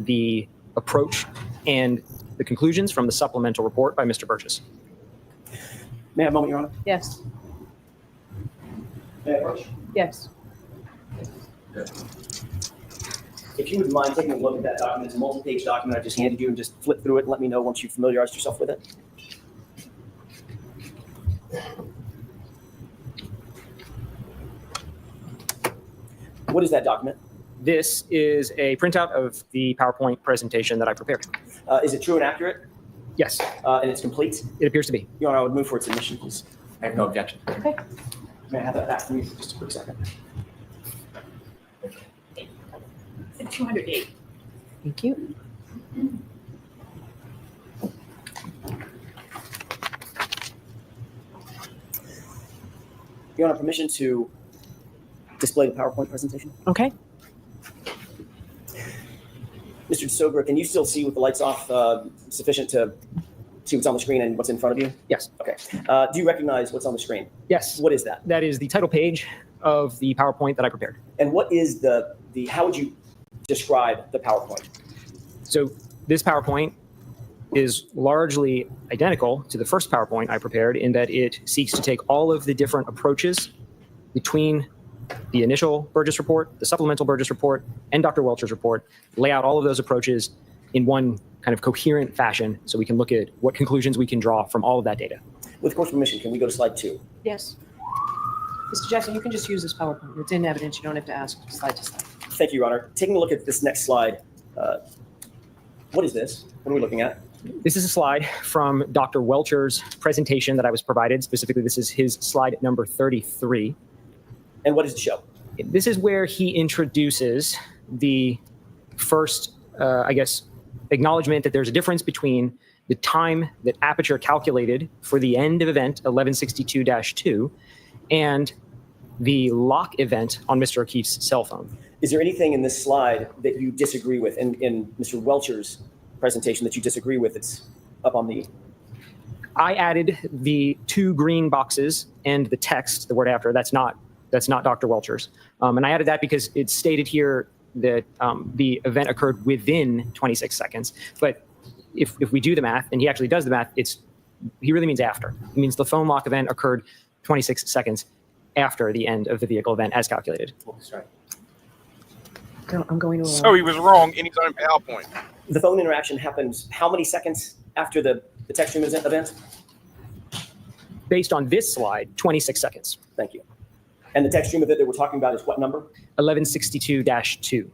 the approach and the conclusions from the supplemental report by Mr. Burgess. May I have a moment, Your Honor? Yes. May I approach? Yes. If you would mind taking a look at that document, it's a multi-page document I just handed you, and just flip through it and let me know once you've familiarized yourself with it. What is that document? This is a printout of the PowerPoint presentation that I prepared. Is it true and accurate? Yes, And it's complete? it appears to be. Your Honor, I would move for its submission, please. I have no objection. Okay. May I have that back from you for just a quick second? 208. Thank you. Your Honor, permission to display the PowerPoint presentation? Okay. Mr. DeSogra, can you still see with the lights off sufficient to see what's on the screen and what's in front of you? Yes. Okay. Do you recognize what's on the screen? Yes. What is that? That is the title page of the PowerPoint that I prepared. And what is the how would you describe the PowerPoint? So this PowerPoint is largely identical to the first PowerPoint I prepared in that it seeks to take all of the different approaches between the initial Burgess report, the supplemental Burgess report, and Dr. Welcher's report, lay out all of those approaches in one kind of coherent fashion so we can look at what conclusions we can draw from all of that data. With course permission, can we go to slide 2? Yes. Mr. Jackson, you can just use this PowerPoint. It's in evidence. You don't have to ask slide to slide. Thank you, Your Honor. Taking a look at this next slide, what is this? What are we looking at? This is a slide from Dr. Welcher's presentation that I was provided. Specifically, this is his slide number 33. And what does it show? This is where he introduces the first, acknowledgement that there's a difference between the time that Aperture calculated for the end of event 1162-2 and the lock event on Mr. O'Keefe's cell phone. Is there anything in this slide that you disagree with in Mr. Welcher's presentation that you disagree with? It's up on the... I added the 2 green boxes and the text, the word after. That's not Dr. Welcher's. And I added that because it's stated here that the event occurred within 26 seconds. But if we do the math, and he actually does the math, he really means after. It means the phone lock event occurred 26 seconds after the end of the vehicle event as calculated. That's right. No, I'm going to. So he was wrong in his own PowerPoint. The phone interaction happens how many seconds after the text stream event? Based on this slide, 26 seconds. Thank you. And the text stream event that we're talking about is what number? 1162-2.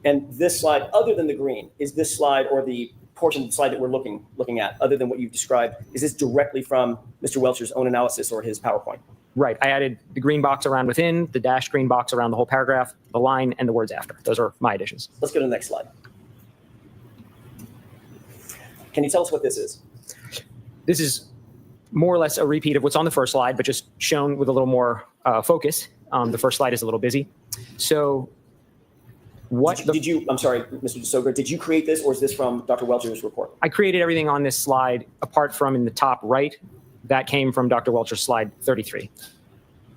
And this slide, other than the green, is this slide or the portion of the slide that we're looking at, other than what you've described, is this directly from Mr. Welcher's own analysis or his PowerPoint? Right. I added the green box around within, the dashed green box around the whole paragraph, the line, and the words after. Those are my additions. Let's go to the next slide. Can you tell us what this is? This is more or less a repeat of what's on the first slide, but just shown with a little more focus. The first slide is a little busy. So what I'm sorry, Mr. DeSogra, did you create this or is this from Dr. Welcher's report? I created everything on this slide apart from in the top right. That came from Dr. Welcher's slide 33.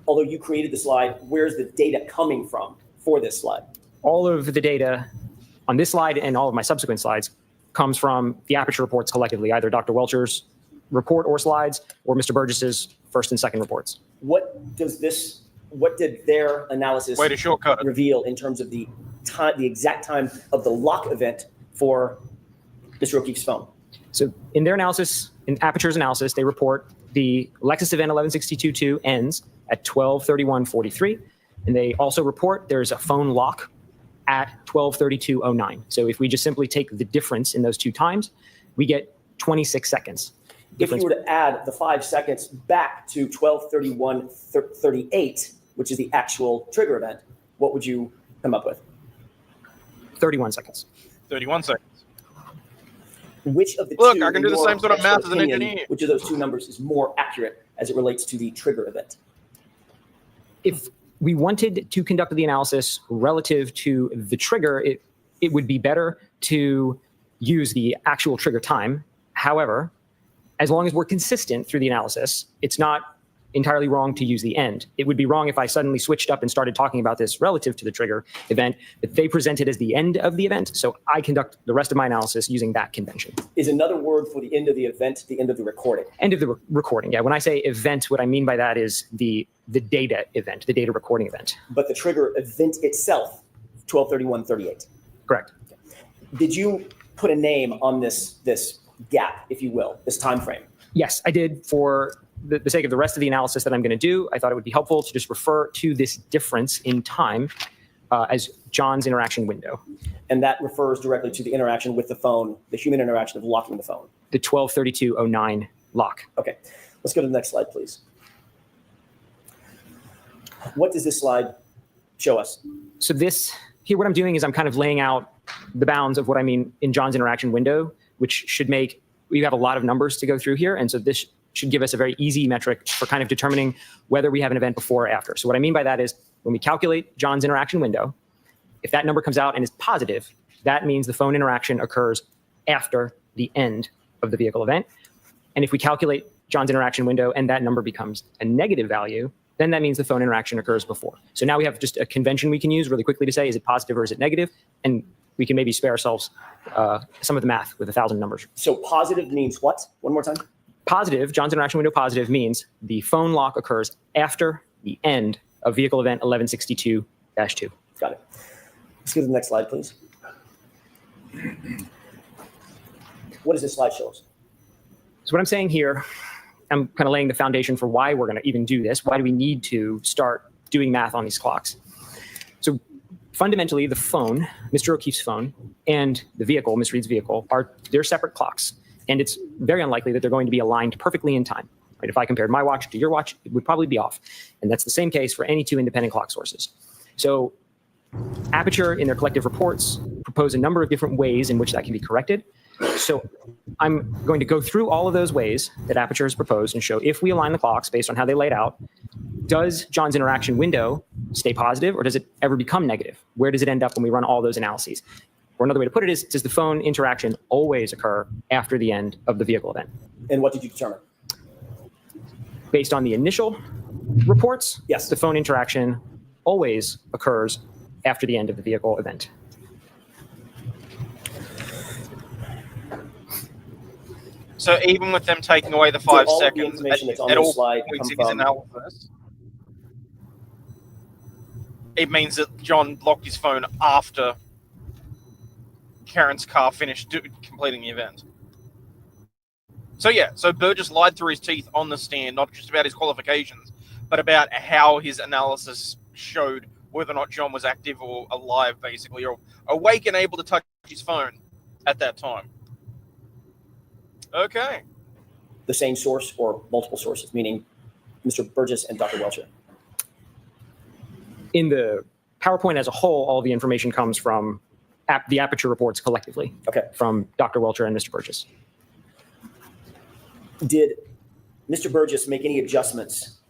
Although you created the slide, where's the data coming from for this slide? All of the data on this slide and all of my subsequent slides comes from the Aperture reports collectively, either Dr. Welcher's report or slides or Mr. Burgess's first and second reports. What did their analysis Way to shortcut it. reveal in terms of the exact time of the lock event for Mr. O'Keefe's phone? So in their analysis, in Aperture's analysis, they report the Lexus event 1162-2 ends at 12:31:43, and they also report there's a phone lock at 12:32:09. So if we just simply take the difference in those two times, we get 26 seconds. If you were to add the 5 seconds back to 12:31:38, which is the actual trigger event, what would you come up with? 31 seconds. 31 seconds. Which of the Look, two, I can in do the your same sort of expert math as an opinion, engineer. which of those two numbers is more accurate as it relates to the trigger event? If we wanted to conduct the analysis relative to the trigger, it would be better to use the actual trigger time. However, as long as we're consistent through the analysis, it's not entirely wrong to use the end. It would be wrong if I suddenly switched up and started talking about this relative to the trigger event, but they present it as the end of the event. So I conduct the rest of my analysis using that convention. Is another word for the end of the event the end of the recording? End of the recording. Yeah. When I say event, what I mean by that is the data event, the data recording event. But the trigger event itself, 12/31/38. Correct. Did you put a name on this gap, if you will, this time frame? Yes, I did. For the sake of the rest of the analysis that I'm going to do, I thought it would be helpful to just refer to this difference in time as John's interaction window. And that refers directly to the interaction with the phone, the human interaction of locking the phone. The 12:32:09 lock. Okay, let's go to the next slide, please. What does this slide show us? So this here, what I'm doing is I'm kind of laying out the bounds of what I mean in John's interaction window, which should make, we have a lot of numbers to go through here. And so this should give us a very easy metric for kind of determining whether we have an event before or after. So what I mean by that is when we calculate John's interaction window, if that number comes out and is positive, that means the phone interaction occurs after the end of the vehicle event. And if we calculate John's interaction window and that number becomes a negative value, then that means the phone interaction occurs before. So now we have just a convention we can use really quickly to say, is it positive or is it negative? And we can maybe spare ourselves some of the math with 1,000 numbers. So positive means what? One more time. Positive, John's interaction window positive means the phone lock occurs after the end of vehicle event 1162-2. Got it. Let's go to the next slide, please. What does this slide show us? So what I'm saying here, I'm kind of laying the foundation for why we're going to even do this. Why do we need to start doing math on these clocks? So fundamentally, the phone, Mr. O'Keefe's phone, and the vehicle, Ms. Reed's vehicle, they're separate clocks. And it's very unlikely that they're going to be aligned perfectly in time. Right? If I compared my watch to your watch, it would probably be off. And that's the same case for any two independent clock sources. So Aperture, in their collective reports, propose a number of different ways in which that can be corrected. So I'm going to go through all of those ways that Aperture has proposed and show if we align the clocks based on how they laid out, does John's interaction window stay positive or does it ever become negative? Where does it end up when we run all those analyses? Or another way to put it is, does the phone interaction always occur after the end of the vehicle event? And what did you determine? Based on the initial reports, yes, the phone interaction always occurs after the end of the vehicle event. So even with them taking away the 5 all seconds, the information that's on at this all slide points come in his from- analysis, it means that John locked his phone after Karen's car finished completing the event. So yeah, so Burgess lied through his teeth on the stand, not just about his qualifications, but about how his analysis showed whether or not John was active or alive, basically, or awake and able to touch his phone at that time. Okay. The same source or multiple sources, meaning Mr. Burgess and Dr. Welcher? In the PowerPoint as a whole, all the information comes from the Aperture reports collectively. Okay. From Dr. Welcher and Mr. Burgess. Did Mr. Burgess make any adjustments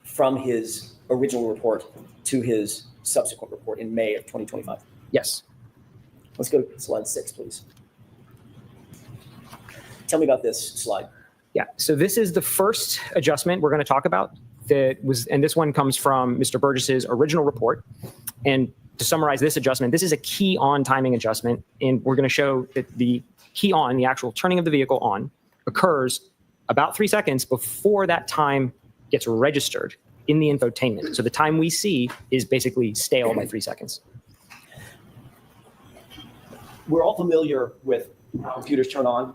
from his original report to his subsequent report in May of 2025? Yes. Let's go to slide 6, please. Tell me about this slide. Yeah, so this is the first adjustment we're going to talk about and this one comes from Mr. Burgess's original report. And to summarize this adjustment, this is a key on timing adjustment. And we're going to show that the key on, the actual turning of the vehicle on, occurs about 3 seconds before that time gets registered in the infotainment. So the time we see is basically stale by 3 seconds. We're all familiar with how computers turn on.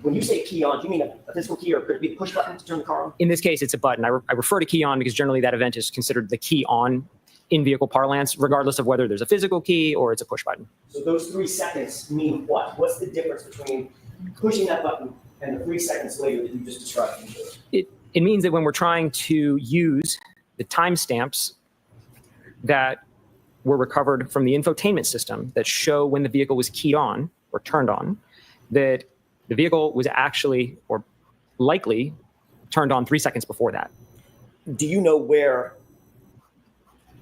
When you say key on, do you mean a physical key or could it be a push button to turn the car on? In this case, it's a button. I refer to key on because generally that event is considered the key on in vehicle parlance, regardless of whether there's a physical key or it's a push button. So those 3 seconds mean what? What's the difference between pushing that button and the 3 seconds later that you just described? It means that when we're trying to use the timestamps that were recovered from the infotainment system that show when the vehicle was keyed on or turned on, that The vehicle was actually, or likely, turned on 3 seconds before that. Do you know where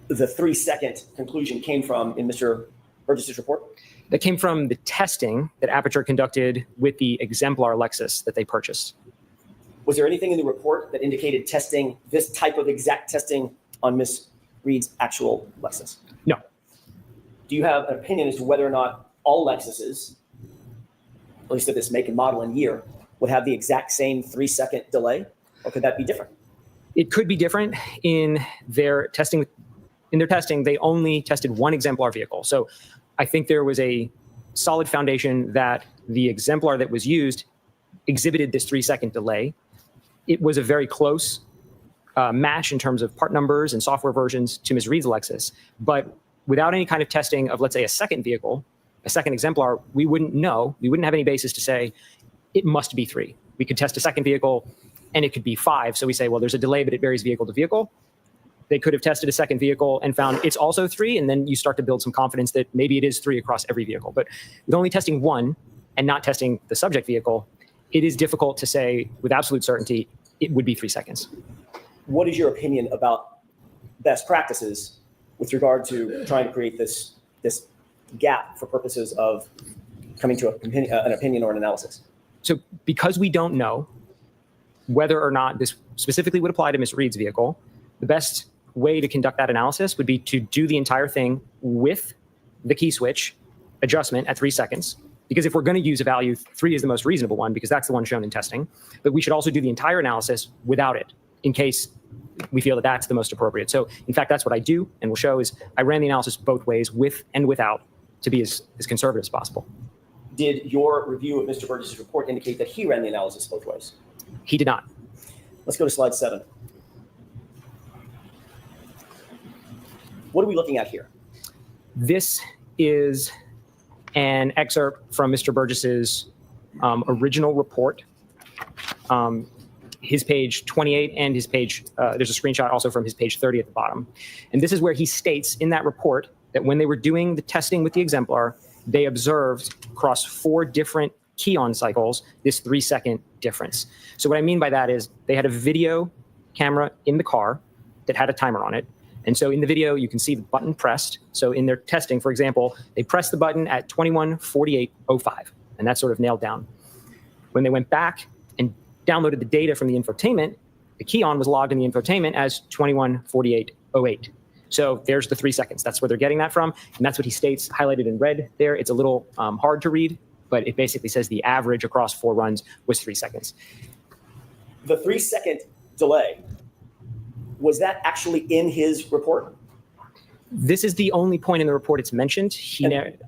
the 3-second conclusion came from in Mr. Burgess's report? That came from the testing that Aperture conducted with the exemplar Lexus that they purchased. Was there anything in the report that indicated testing, this type of exact testing on Miss Reed's actual Lexus? No. Do you have an opinion as to whether or not all Lexuses, at least of this make and model and year, would have the exact same 3-second delay? Or could that be different? It could be different in their testing. In their testing, they only tested one exemplar vehicle. So I think there was a solid foundation that the exemplar that was used exhibited this 3-second delay. It was a very close match in terms of part numbers and software versions to Ms. Reed's Lexus. But without any kind of testing of, let's say, a second vehicle, a second exemplar, we wouldn't know. We wouldn't have any basis to say it must be 3. We could test a second vehicle and it could be 5. So we say, well, there's a delay, but it varies vehicle to vehicle. They could have tested a second vehicle and found it's also 3, and then you start to build some confidence that maybe it is 3 across every vehicle. But with only testing one and not testing the subject vehicle, it is difficult to say with absolute certainty it would be 3 seconds. What is your opinion about best practices with regard to trying to create this gap for purposes of coming to an opinion or an analysis? So because we don't know whether or not this specifically would apply to Ms. Reed's vehicle, the best way to conduct that analysis would be to do the entire thing with the key switch adjustment at 3 seconds. Because if we're going to use a value, 3 is the most reasonable one because that's the one shown in testing. But we should also do the entire analysis without it in case we feel that that's the most appropriate. So in fact, that's what I do and will show is I ran the analysis both ways, with and without, to be as conservative as possible. Did your review of Mr. Burgess's report indicate that he ran the analysis both ways? He did not. Let's go to slide 7. What are we looking at here? This is an excerpt from Mr. Burgess's original report. His page 28 and his page, there's a screenshot also from his page 30 at the bottom. And this is where he states in that report that when they were doing the testing with the exemplar, they observed across 4 different key-on cycles this 3-second difference. So what I mean by that is they had a video camera in the car that had a timer on it. And so in the video, you can see the button pressed. So in their testing, for example, they pressed the button at 21:48:05, and that's sort of nailed down. When they went back and downloaded the data from the infotainment, the key-on was logged in the infotainment as 21:48:08. So there's the 3 seconds. That's where they're getting that from. And that's what he states highlighted in red there. It's a little hard to read, but it basically says the average across 4 runs was 3 seconds. The 3-second delay, was that actually in his report? This is the only point in the report it's mentioned.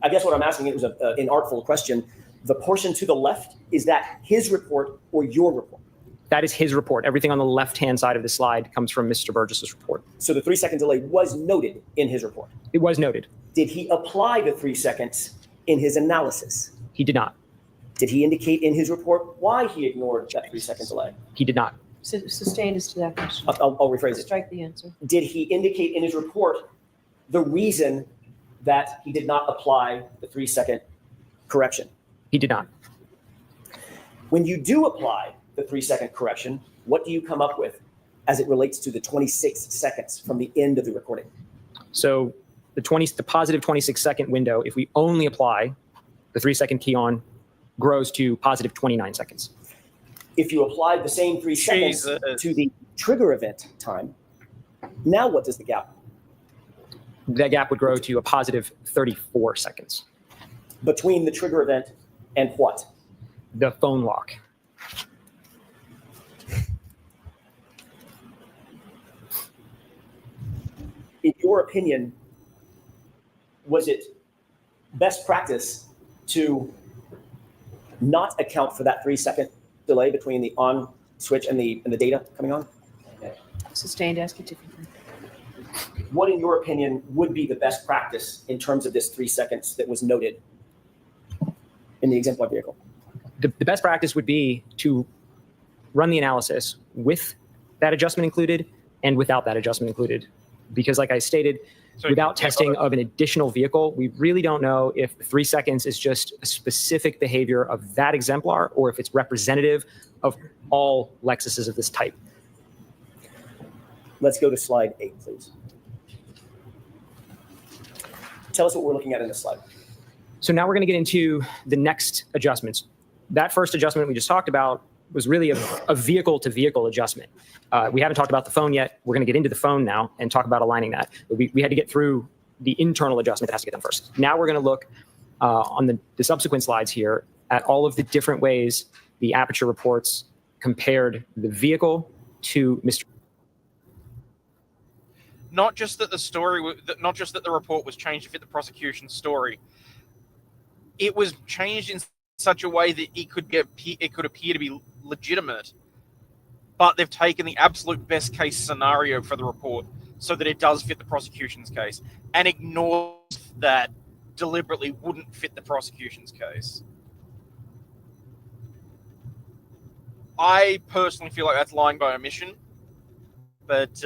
I guess what I'm asking, it was an inartful question. The portion to the left, is that his report or your report? That is his report. Everything on the left-hand side of the slide comes from Mr. Burgess's report. So the 3-second delay was noted in his report? It was noted. Did he apply the 3 seconds in his analysis? He did not. Did he indicate in his report why he ignored that 3-second delay? He did not. Sustained as to that question. I'll rephrase it. Strike the answer. Did he indicate in his report the reason that he did not apply the 3-second correction? He did not. When you do apply the 3-second correction, what do you come up with as it relates to the 26 seconds from the end of the recording? So the positive 26-second window, if we only apply the 3-second key on, grows to positive 29 seconds. If you applied the same 3 seconds to the trigger event time, now what does the gap? That gap would grow to a positive 34 seconds. Between the trigger event and what? The phone lock. In your opinion, was it best practice to not account for that 3-second delay between the on switch and the data coming on? Sustained, ask it differently. What, in your opinion, would be the best practice in terms of this 3 seconds that was noted in the exemplar vehicle? The best practice would be to run the analysis with that adjustment included and without that adjustment included. because like I stated, So without testing of an additional vehicle, we really don't know if 3 seconds is just a specific behavior of that exemplar or if it's representative of all Lexuses of this type. Let's go to slide 8, please. Tell us what we're looking at in this slide. So now we're going to get into the next adjustments. That first adjustment we just talked about was really a vehicle-to-vehicle adjustment. We haven't talked about the phone yet. We're going to get into the phone now and talk about aligning that. But we had to get through the internal adjustment that has to get done first. Now we're going to look on the subsequent slides here at all of the different ways the aperture reports compared the vehicle to Mr. Not just that not just that the report was changed to fit the prosecution's story. It was changed in such a way that it could appear to be legitimate, but they've taken the absolute best case scenario for the report so that it does fit the prosecution's case and ignores that deliberately wouldn't fit the prosecution's case. I personally feel like that's lying by omission, but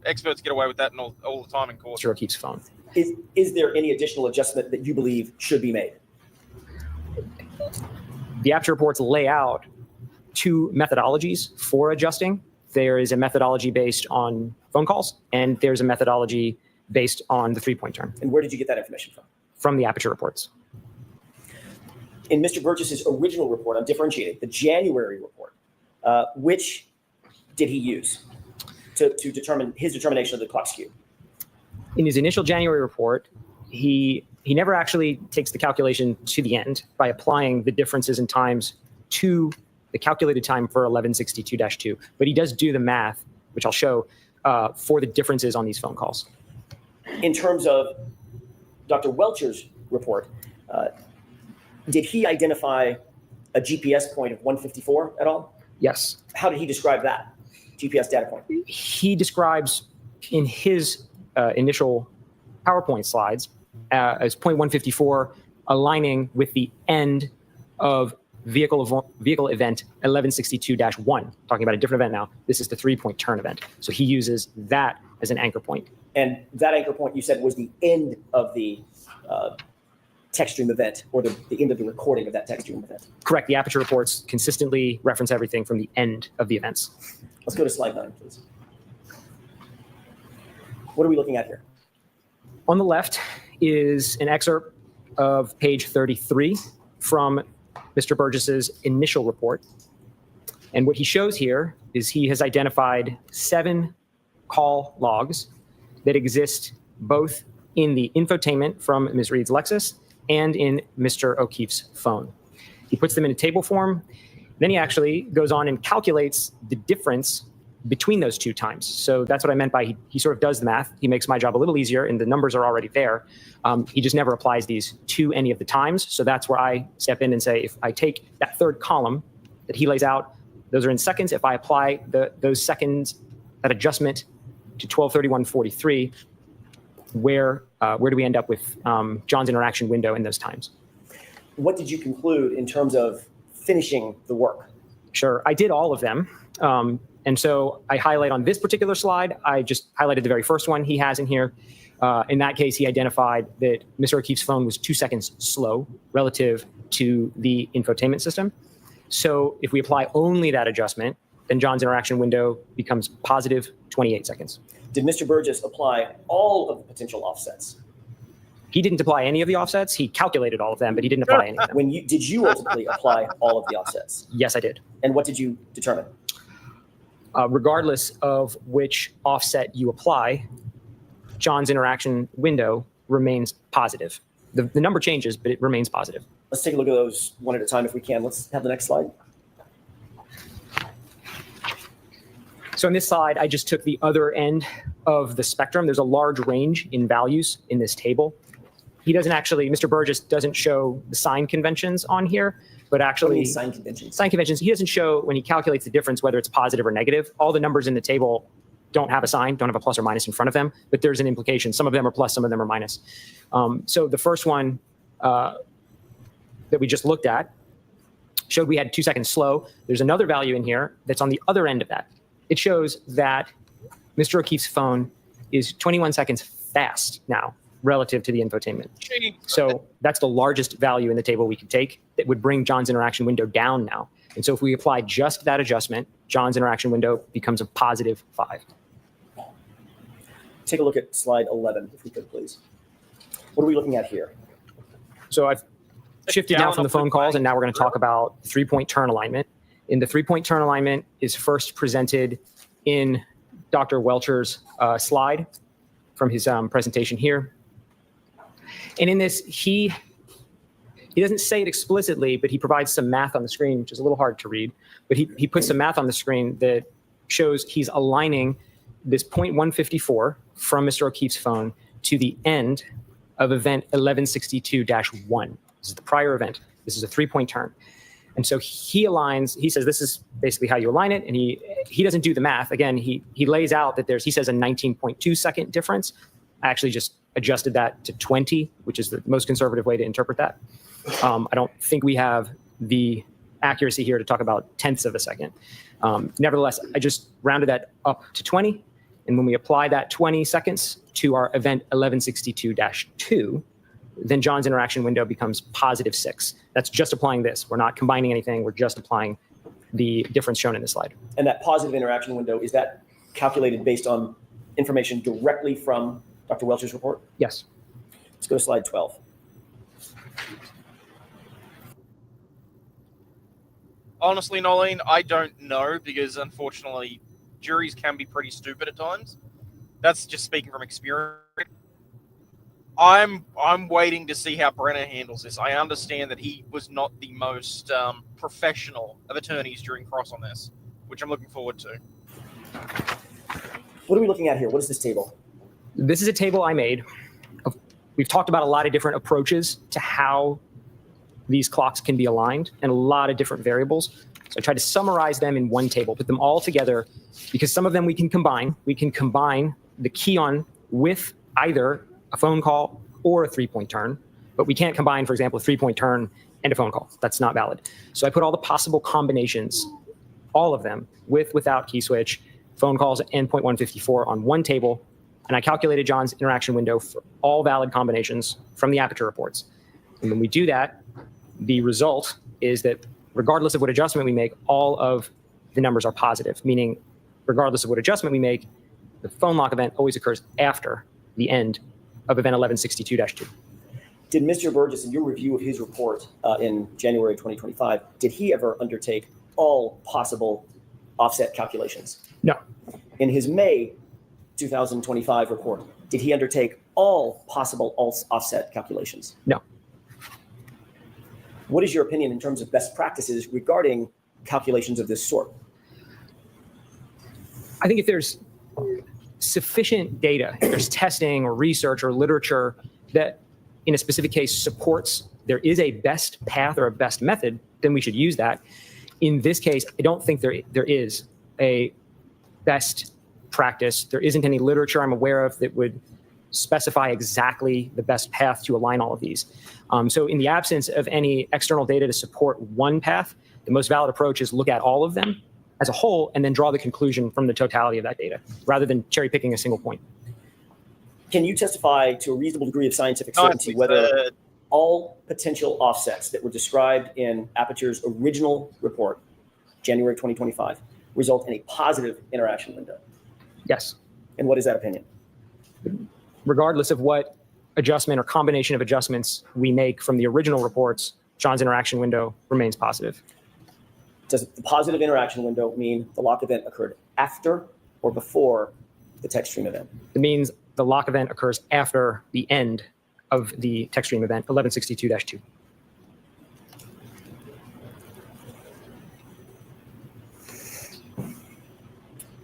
experts get away with that all the time in court. Mr. O'Keefe's phone. Is there any additional adjustment that you believe should be made? The aperture reports lay out 2 methodologies for adjusting. There is a methodology based on phone calls, and there's a methodology based on the 3-point term. And where did you get that information from? From the aperture reports. In Mr. Burgess's original report on differentiating, the January report, which did he use to determine his determination of the clock skew? In his initial January report, he never actually takes the calculation to the end by applying the differences in times to the calculated time for 1162-2, but he does do the math, which I'll show, for the differences on these phone calls. In terms of Dr. Welcher's report, did he identify a GPS point of 154 at all? Yes. How did he describe that GPS data point? He describes in his initial PowerPoint slides as point 154 aligning with the end of vehicle event 1162-1, talking about a different event now. This is the 3-point turn event. So he uses that as an anchor point. And that anchor point, you said, was the end of the text stream event, or the end of the recording of that text stream event. Correct. The aperture reports consistently reference everything from the end of the events. Let's go to slide 9, please. What are we looking at here? On the left is an excerpt of page 33 from Mr. Burgess's initial report. And what he shows here is he has identified 7 call logs that exist both in the infotainment from Ms. Reed's Lexus and in Mr. O'Keefe's phone. He puts them in a table form. Then he actually goes on and calculates the difference between those 2 times. So that's what I meant by he sort of does the math. He makes my job a little easier, and the numbers are already there. He just never applies these to any of the times. So that's where I step in and say, if I take that 3rd column that he lays out, those are in seconds. If I apply those seconds, that adjustment to 12:31:43, where do we end up with John's interaction window in those times? What did you conclude in terms of finishing the work? Sure, I did all of them. And so I highlight on this particular slide, I just highlighted the very first one he has in here. In that case, he identified that Mr. O'Keefe's phone was 2 seconds slow relative to the infotainment system. So if we apply only that adjustment, then John's interaction window becomes positive 28 seconds. Did Mr. Burgess apply all of the potential offsets? He didn't apply any of the offsets. He calculated all of them, but he didn't apply any of them. Did you ultimately apply all of the offsets? Yes, I did. And what did you determine? Regardless of which offset you apply, John's interaction window remains positive. The number changes, but it remains positive. Let's take a look at those one at a time if we can. Let's have the next slide. So on this slide, I just took the other end of the spectrum. There's a large range in values in this table. He doesn't actually, Mr. Burgess doesn't show the sign conventions on here, but actually sign conventions. Sign conventions, he doesn't show when he calculates the difference, whether it's positive or negative. All the numbers in the table don't have a sign, don't have a plus or minus in front of them, but there's an implication. Some of them are plus, some of them are minus. So the first one that we just looked at showed we had 2 seconds slow. There's another value in here that's on the other end of that. It shows that Mr. O'Keefe's phone is 21 seconds fast now relative to the infotainment. So that's the largest value in the table we could take that would bring John's interaction window down now. And so if we apply just that adjustment, John's interaction window becomes a +5. Take a look at slide 11, if we could, please. What are we looking at here? So I've shifted now from the phone calls, and now we're going to talk about 3-point turn alignment. And the 3-point turn alignment is first presented in Dr. Welcher's slide from his presentation here. And in this, he doesn't say it explicitly, but he provides some math on the screen, which is a little hard to read. But he puts some math on the screen that shows he's aligning this 0.154 from Mr. O'Keefe's phone to the end of event 1162-1. This is the prior event. This is a 3-point turn. And so he aligns, he says this is basically how you align it. And he doesn't do the math. Again, he lays out that he says a 19.2 second difference. I actually just adjusted that to 20, which is the most conservative way to interpret that. I don't think we have the accuracy here to talk about tenths of a second. Nevertheless, I just rounded that up to 20. And when we apply that 20 seconds to our event 1162-2, then John's interaction window becomes +6. That's just applying this. We're not combining anything. We're just applying the difference shown in the slide. And that positive interaction window, is that calculated based on information directly from Dr. Welcher's report? Yes. Let's go to slide 12. Honestly, Nolene, I don't know, because unfortunately, juries can be pretty stupid at times. That's just speaking from experience. I'm waiting to see how Brennan handles this. I understand that he was not the most professional of attorneys during cross on this, which I'm looking forward to. What are we looking at here? What is this table? This is a table I made. We've talked about a lot of different approaches to how these clocks can be aligned and a lot of different variables. So I tried to summarize them in one table, put them all together, because some of them we can combine. We can combine the key on with either a phone call or a 3-point turn, but we can't combine, for example, a 3-point turn and a phone call. That's not valid. So I put all the possible combinations, all of them, with, without key switch, phone calls, and 0.154 on one table, and I calculated John's interaction window for all valid combinations from the aperture reports. And when we do that, the result is that regardless of what adjustment we make, all of the numbers are positive, meaning regardless of what adjustment we make, the phone lock event always occurs after the end of event 1162-2. Did Mr. Burgess, in your review of his report in January 2025, did he ever undertake all possible offset calculations? No. In his May 2025 report, did he undertake all possible offset calculations? No. What is your opinion in terms of best practices regarding calculations of this sort? I think if there's sufficient data, if there's testing or research or literature that in a specific case supports there is a best path or a best method, then we should use that. In this case, I don't think there is a best practice. There isn't any literature I'm aware of that would specify exactly the best path to align all of these. So in the absence of any external data to support one path, the most valid approach is look at all of them as a whole and then draw the conclusion from the totality of that data, rather than cherry picking a single point. Can you testify to a reasonable degree of scientific certainty whether all potential offsets that were described in Aperture's original report, January 2025, result in a positive interaction window? Yes. And what is that opinion? Regardless of what adjustment or combination of adjustments we make from the original reports, John's interaction window remains positive. Does the positive interaction window mean the lock event occurred after or before the text stream event? It means the lock event occurs after the end of the text stream event, 1162-2.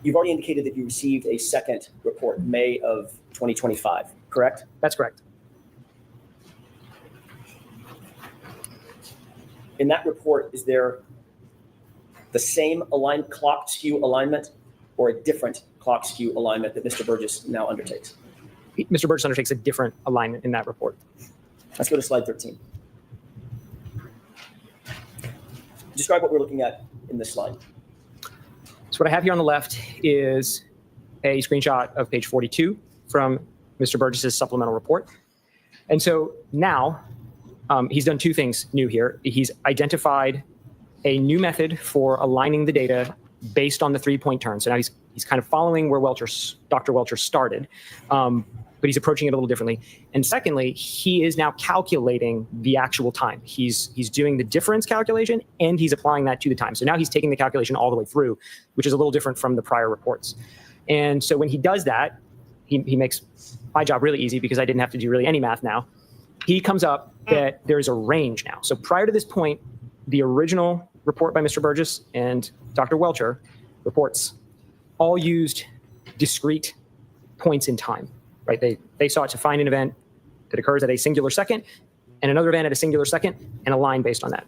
You've already indicated that you received a second report, May of 2025, correct? That's correct. In that report, is there the same clock skew alignment or a different clock skew alignment that Mr. Burgess now undertakes? Mr. Burgess undertakes a different alignment in that report. Let's go to slide 13. Describe what we're looking at in this slide. So what I have here on the left is a screenshot of page 42 from Mr. Burgess's supplemental report. And so now he's done two things new here. He's identified a new method for aligning the data based on the 3-point turn. So now he's kind of following where Dr. Welcher started, but he's approaching it a little differently. And secondly, he is now calculating the actual time. He's doing the difference calculation and he's applying that to the time. So now he's taking the calculation all the way through, which is a little different from the prior reports. And so when he does that, he makes my job really easy because I didn't have to do really any math now. He comes up that there is a range now. So prior to this point, the original report by Mr. Burgess and Dr. Welcher reports all used discrete points in time, right? They sought to find an event that occurs at a singular second and another event at a singular second and align based on that.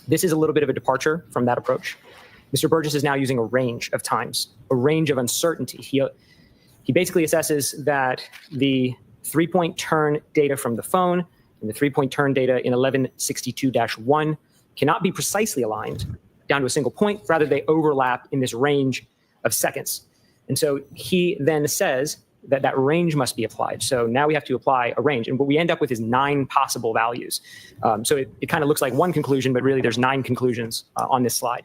This is a little bit of a departure from that approach. Mr. Burgess is now using a range of times, a range of uncertainty. He basically assesses that the 3-point turn data from the phone and the 3-point turn data in 1162-1 cannot be precisely aligned down to a single point. Rather, they overlap in this range of seconds. And so he then says that that range must be applied. So now we have to apply a range. And what we end up with is 9 possible values. So it kind of looks like one conclusion, but really there's 9 conclusions on this slide.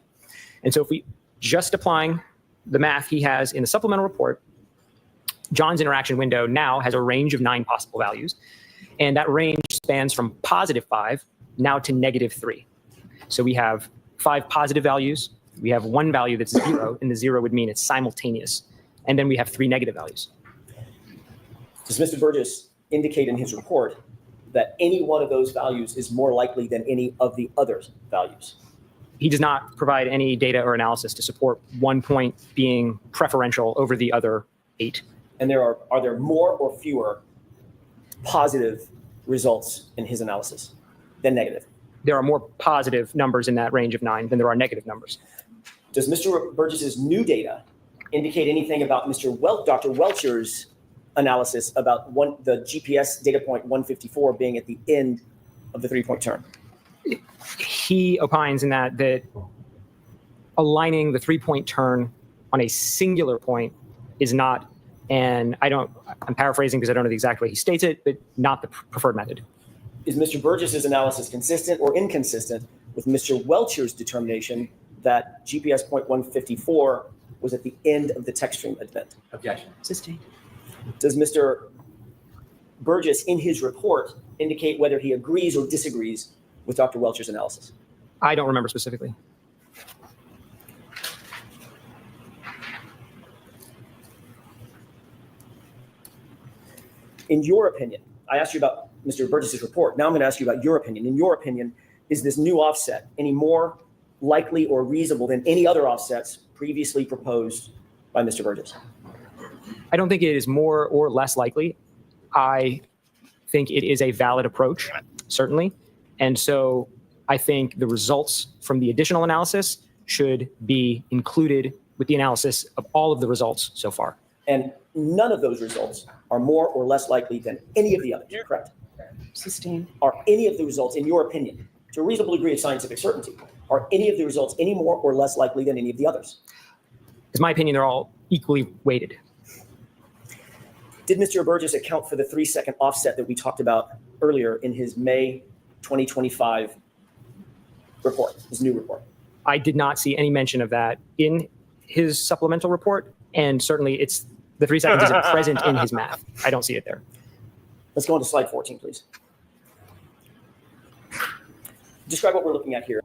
And so if we just applying the math he has in the supplemental report, John's interaction window now has a range of 9 possible values. And that range spans from +5 now to -3. So we have 5 positive values. We have 1 value that's 0, and the 0 would mean it's simultaneous. And then we have 3 negative values. Does Mr. Burgess indicate in his report that any one of those values is more likely than any of the other values? He does not provide any data or analysis to support 1 point being preferential over the other 8. And are there more or fewer positive results in his analysis than negative? There are more positive numbers in that range of 9 than there are negative numbers. Does Mr. Burgess's new data indicate anything about Dr. Welcher's analysis about the GPS data point 154 being at the end of the 3-point turn? He opines in that aligning the 3-point turn on a singular point is not, and I'm paraphrasing because I don't know the exact way he states it, but not the preferred method. Is Mr. Burgess's analysis consistent or inconsistent with Mr. Welcher's determination that GPS point 154 was at the end of the text stream event? Objection. Sustained. Does Mr. Burgess in his report indicate whether he agrees or disagrees with Dr. Welcher's analysis? I don't remember specifically. In your opinion, I asked you about Mr. Burgess's report. Now I'm going to ask you about your opinion. In your opinion, is this new offset any more likely or reasonable than any other offsets previously proposed by Mr. Burgess? I don't think it is more or less likely. I think it is a valid approach, certainly. And so I think the results from the additional analysis should be included with the analysis of all of the results so far. And none of those results are more or less likely than any of the others, correct? Sustained. Are any of the results, in your opinion, to a reasonable degree of scientific certainty, are any of the results any more or less likely than any of the others? In my opinion, they're all equally weighted. Did Mr. Burgess account for the 3-second offset that we talked about earlier in his May 2025 report, his new report? I did not see any mention of that in his supplemental report, and certainly the 3 seconds isn't present in his math. I don't see it there. Let's go on to slide 14, please. Describe what we're looking at here.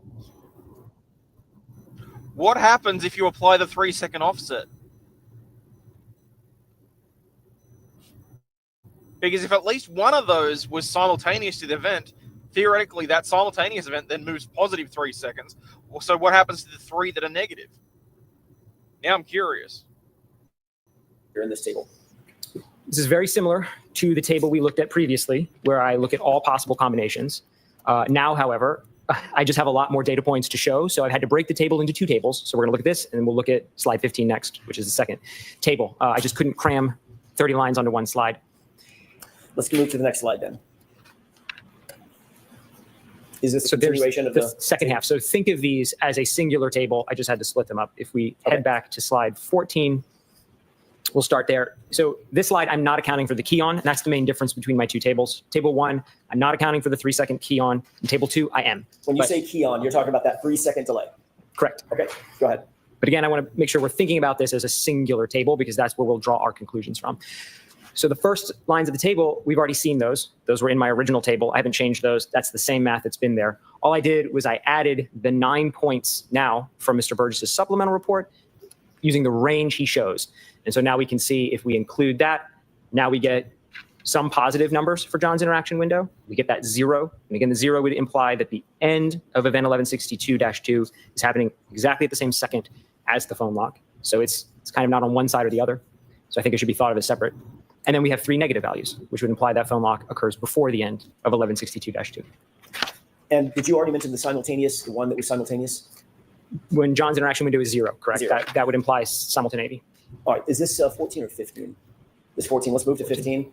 What happens if you apply the 3-second offset? Because if at least one of those was simultaneous to the event, theoretically that simultaneous event then moves positive 3 seconds. So what happens to the 3 that are negative? Now I'm curious. Here in this table. This is very similar to the table we looked at previously, where I look at all possible combinations. Now, however, I just have a lot more data points to show, so I've had to break the table into 2 tables. So we're going to look at this, and then we'll look at slide 15 next, which is the second table. I just couldn't cram 30 lines onto one slide. Let's move to the next slide then. Is this a So there's continuation of the second half. So think of these as a singular table. I just had to split them up. If we head back to slide 14, we'll start there. So this slide, I'm not accounting for the key on. And that's the main difference between my two tables. Table 1, I'm not accounting for the 3-second key on. In table 2, I am. When you say key on, you're talking about that 3-second delay. Correct. Okay, go ahead. But again, I want to make sure we're thinking about this as a singular table because that's where we'll draw our conclusions from. So the first lines of the table, we've already seen those. Those were in my original table. I haven't changed those. That's the same math that's been there. All I did was I added the 9 points now from Mr. Burgess's supplemental report using the range he shows. And so now we can see if we include that, now we get some positive numbers for John's interaction window. We get that 0. And again, the 0 would imply that the end of event 1162-2 is happening exactly at the same second as the phone lock. So it's kind of not on one side or the other. So I think it should be thought of as separate. And then we have 3 negative values, which would imply that phone lock occurs before the end of 1162-2. And did you already mention the one that was simultaneous? When John's interaction window is 0, correct? 0. That would imply simultaneity. All right, is this 14 or 15? This 14, let's move to 15.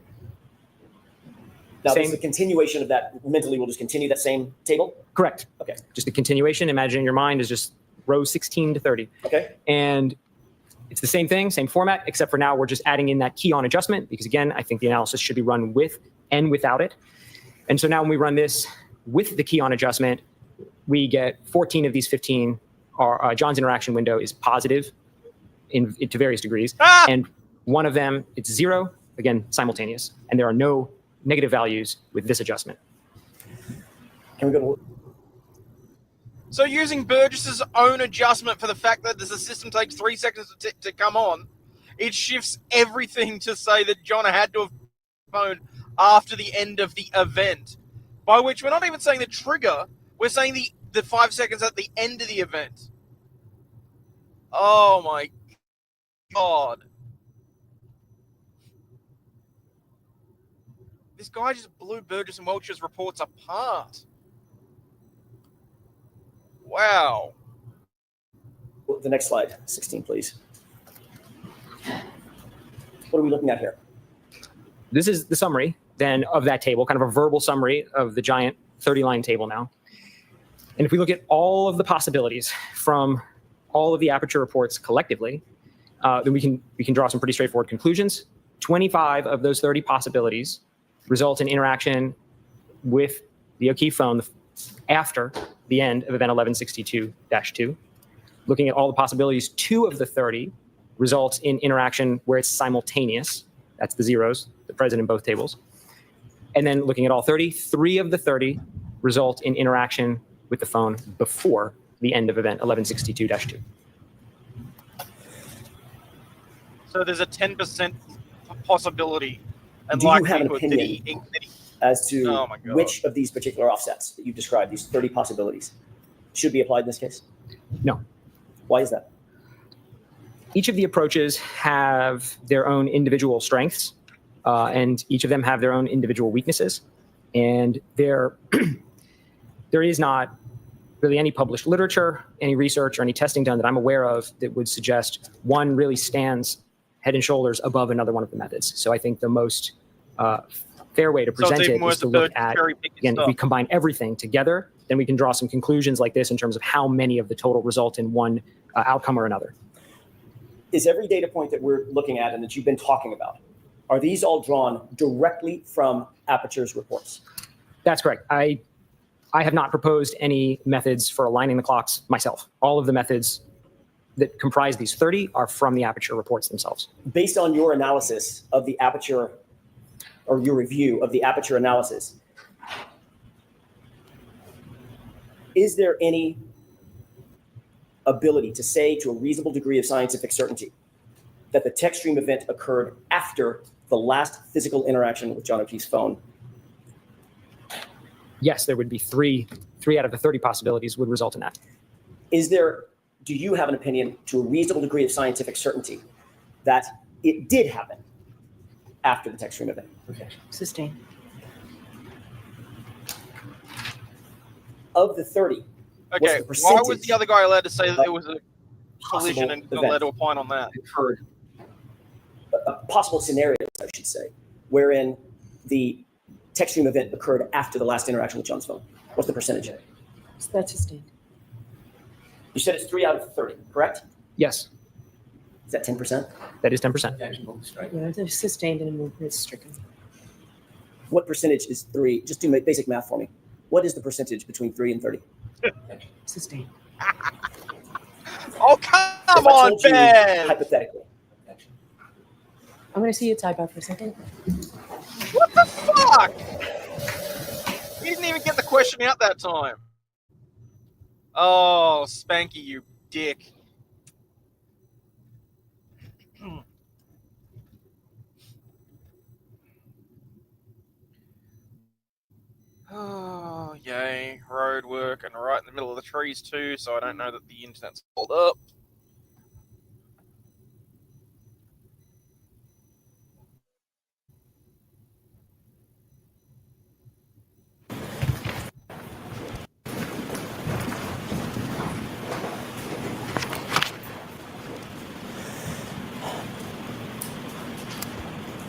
Now, this is a continuation of that. Mentally, we'll just continue that same table? Correct. Okay. Just a continuation. Imagine in your mind is just rows 16 to 30. Okay. And it's the same thing, same format, except for now we're just adding in that key on adjustment because, again, I think the analysis should be run with and without it. And so now when we run this with the key on adjustment, we get 14 of these 15 are John's interaction window is positive to various degrees. And one of them, it's 0, again, simultaneous. And there are no negative values with this adjustment. Can we go to... So using Burgess's own adjustment for the fact that the system takes 3 seconds to come on, it shifts everything to say that John had to have phoned after the end of the event. By which we're not even saying the trigger, we're saying the 5 seconds at the end of the event. Oh my God. This guy just blew Burgess and Welch's reports apart. Wow. The next slide, 16, please. What are we looking at here? This is the summary then of that table, kind of a verbal summary of the giant 30-line table now. And if we look at all of the possibilities from all of the Aperture reports collectively, then we can draw some pretty straightforward conclusions. 25 of those 30 possibilities result in interaction with the O'Keefe phone after the end of event 1162-2. Looking at all the possibilities, 2 of the 30 results in interaction where it's simultaneous. That's the zeros, the present in both tables. And then looking at all 30, 3 of the 30 result in interaction with the phone before the end of event 1162-2. So there's a 10% possibility and Do you have an likelihood opinion as to which of these particular offsets that you've described, these 30 possibilities, should be applied in this case? No. Why is that? Each of the approaches have their own individual strengths, and each of them have their own individual weaknesses. And there is not really any published literature, any research, or any testing done that I'm aware of that would suggest one really stands head and shoulders above another one of the methods. So I think the most fair way to present it is to look at, again, if we combine everything together, then we can draw some conclusions like this in terms of how many of the total result in one outcome or another. Is every data point that we're looking at and that you've been talking about, are these all drawn directly from Aperture's reports? That's correct. I have not proposed any methods for aligning the clocks myself. All of the methods that comprise these 30 are from the Aperture reports themselves. Based on your analysis of the Aperture, or your review of the Aperture analysis, is there any ability to say to a reasonable degree of scientific certainty that the text stream event occurred after the last physical interaction with John O'Keefe's phone? Yes, there would be three out of the 30 possibilities would result in that. Do you have an opinion to a reasonable degree of scientific certainty that it did happen after the text stream event? Okay. Sustained. Of the 30, okay, why was the other guy allowed to say that there was a collision and not allowed to opine on that? Occurred, possible scenarios, I should say, wherein the text stream event occurred after the last interaction with John's phone. What's the percentage? That's sustained. You said it's 3 out of 30, correct? Yes. Is that 10%? That is 10%. Yeah, it's sustained and it's stricken. What percentage is 3? Just do basic math for me. What is the percentage between 3 and 30? Sustained. Oh, come If I on, told you, Ben! hypothetically. I'm going to see you sidebar for a second. What the fuck? You didn't even get the question out that time. Oh, Spanky, you dick. Oh, yay. Road work, and right in the middle of the trees too, so I don't know that the internet's pulled up.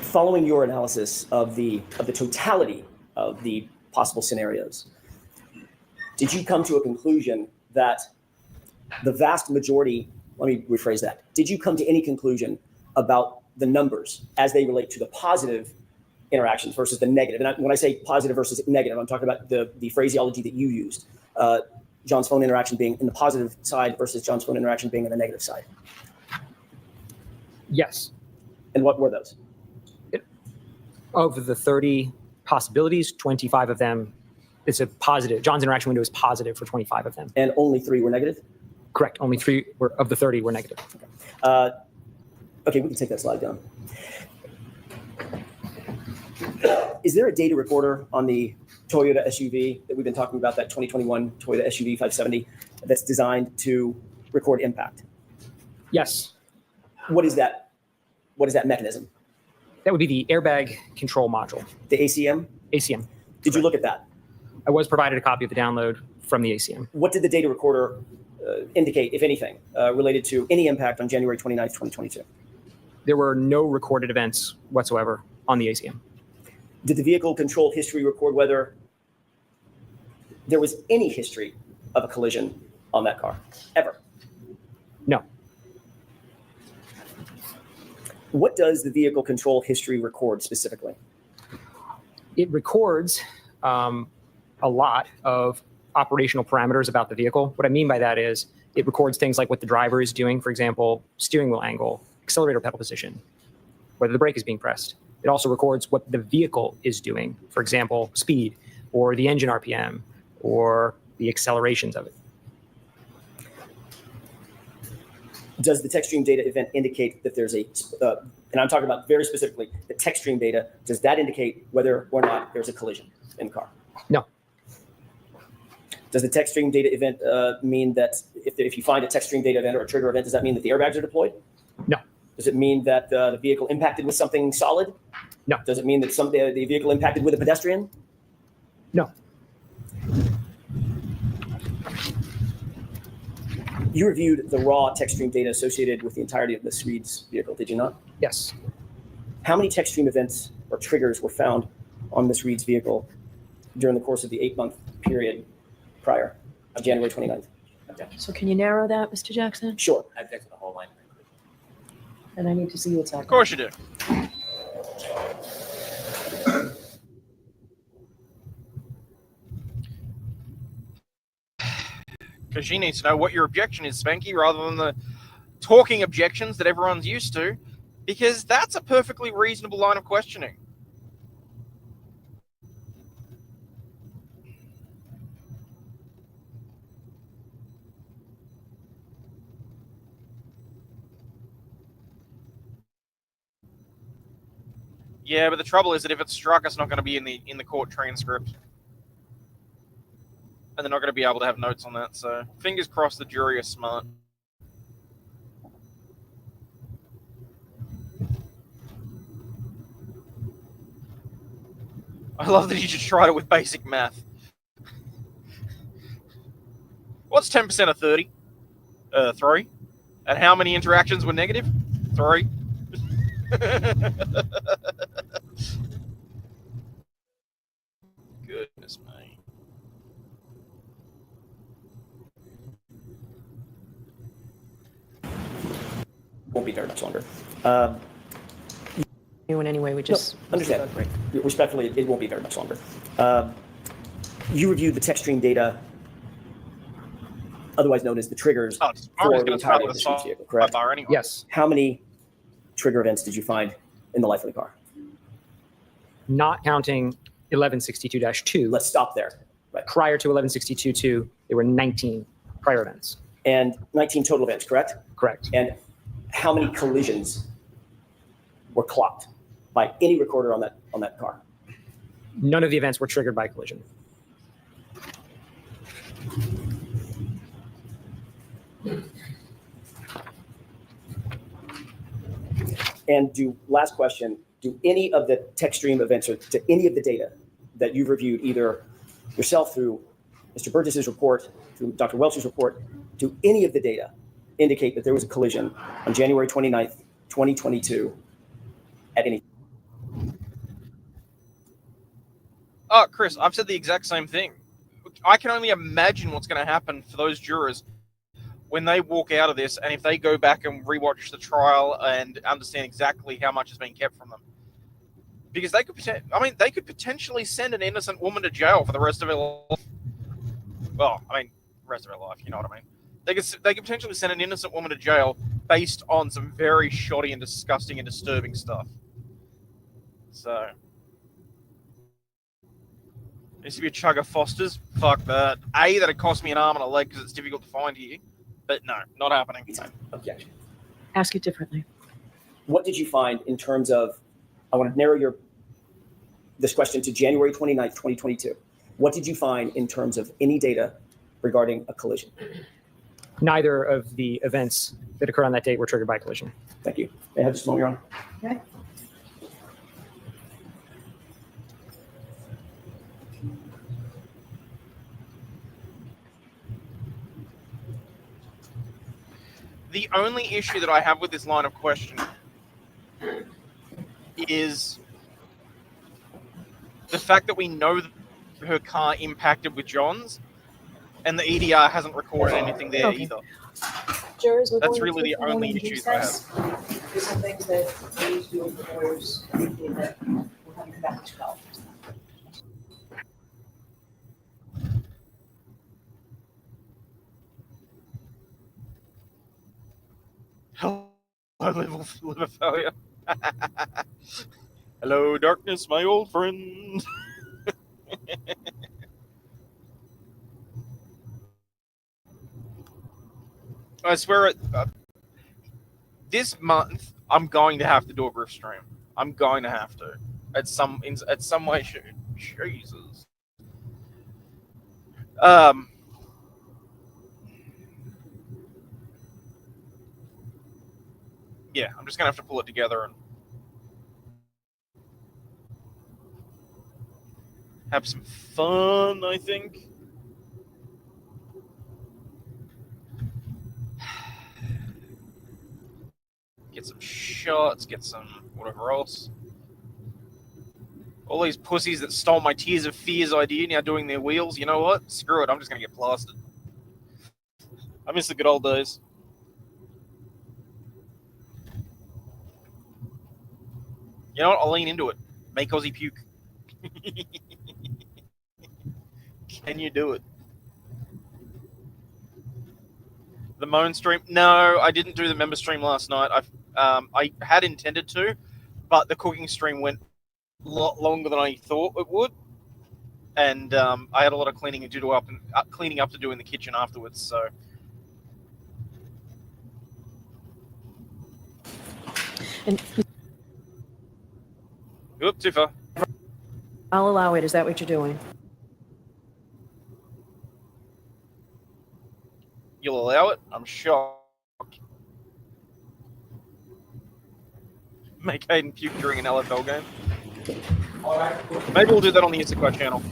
Following your analysis of the totality of the possible scenarios, did you come to a conclusion that the vast majority, let me rephrase that, did you come to any conclusion about the numbers as they relate to the positive interactions versus the negative? And when I say positive versus negative, I'm talking about the phraseology that you used, John's phone interaction being in the positive side versus John's phone interaction being in the negative side. Yes. And what were those? Of the 30 possibilities, 25 of them, it's a positive. John's interaction window is positive for 25 of them. And only 3 were negative? Correct. Only 3 of the 30 were negative. Okay, we can take that slide down. Is there a data recorder on the Toyota SUV that we've been talking about, that 2021 Toyota SUV 570, that's designed to record impact? Yes. What is that? What is that mechanism? That would be the airbag control module, The ACM? ACM. Did you look at that? I was provided a copy of the download from the ACM. What did the data recorder indicate, if anything, related to any impact on January 29th, 2022? There were no recorded events whatsoever on the ACM. Did the vehicle control history record whether there was any history of a collision on that car, ever? No. What does the vehicle control history record specifically? It records a lot of operational parameters about the vehicle. What I mean by that is it records things like what the driver is doing, for example, steering wheel angle, accelerator pedal position, whether the brake is being pressed. It also records what the vehicle is doing, for example, speed, or the engine RPM, or the accelerations of it. Does the text stream data event indicate that there's a, and I'm talking about very specifically the text stream data, does that indicate whether or not there's a collision in the car? No. Does the text stream data event mean that if you find a text stream data event or a trigger event, does that mean that the airbags are deployed? No. Does it mean that the vehicle impacted with something solid? No. Does it mean that the vehicle impacted with a pedestrian? No. You reviewed the raw text stream data associated with the entirety of Ms. Reed's vehicle, did you not? Yes. How many text stream events or triggers were found on Ms. Reed's vehicle during the course of the 8-month period prior of January 29th? So can you narrow that, Mr. Jackson? Sure. I've texted the whole line. And I need to see you sidebar. Of course you do. Because she needs to know what your objection is, Spanky, rather than the talking objections that everyone's used to, because that's a perfectly reasonable line of questioning. Yeah, but the trouble is that if it's struck, it's not going to be in the court transcript. And they're not going to be able to have notes on that, so fingers crossed the jury are smart. I love that you just tried it with basic math. What's 10% of 30? 3. And how many interactions were negative? 3. Goodness me. Won't be there. You in any way, we just. Understand. Respectfully, it won't be very much longer. You reviewed the text stream data, otherwise known as the triggers, I'm just for going the to start entirety with of the the vehicle, correct? bar anyway. Yes. How many trigger events did you find in the life of the car? Not counting 1162-2. Let's stop there. Right. Prior to 1162-2, there were 19 prior events. And 19 total events, correct? Correct. And how many collisions were clocked by any recorder on that car? None of the events were triggered by collision. And last question, do any of the text stream events or to any of the data that you've reviewed, either yourself through Mr. Burgess's report, through Dr. Welch's report, do any of the data indicate that there was a collision on January 29th, 2022 at any? Chris, I've said the exact same thing. I can only imagine what's going to happen for those jurors when they walk out of this, and if they go back and rewatch the trial and understand exactly how much is being kept from them. Because they could potentially send an innocent woman to jail for the rest of her life. Well, rest of her life, you know what I mean? They could potentially send an innocent woman to jail based on some very shoddy and disgusting and disturbing stuff. So, used to be a chug of Foster's. Fuck that. That'd cost me an arm and a leg because it's difficult to find here. But no, not happening. Objection. Ask it differently. What did you find in terms of, I want to narrow this question to January 29th, 2022. What did you find in terms of any data regarding a collision? Neither of the events that occurred on that date were triggered by collision. Thank you. May I have just a moment, Your Honor? Okay. The only issue that I have with this line of question is the fact that we know that her car impacted with John's, and the EDR hasn't recorded anything there either. Jurors, we're That's going really to the only issue I have. There's some things that we need to do with the lawyers that we'll have to come back to 12. Hello, liver failure. Hello, darkness, my old friend. I swear this month I'm going to have to do a roof stream. I'm going to have to at some way. Jesus. Yeah, I'm just gonna have to pull it together and have some fun, I think. Get some shots, get some whatever else. All these pussies that stole my Tears of Fears idea now doing their wheels, you know what? Screw it, I'm just gonna get plastered. I miss the good old days. You know what? I'll lean into it. Make Aussie puke. Can you do it? The moan stream? No, I didn't do the member stream last night. I had intended to, but the cooking stream went a lot longer than I thought it would, and I had a lot of cleaning to do cleaning up to do in the kitchen afterwards. So. And Oop, too far. I'll allow it. Is that what you're doing? You'll allow it? I'm shocked. Make Hayden puke during an LFL game. Maybe we'll do that on the Instacart channel.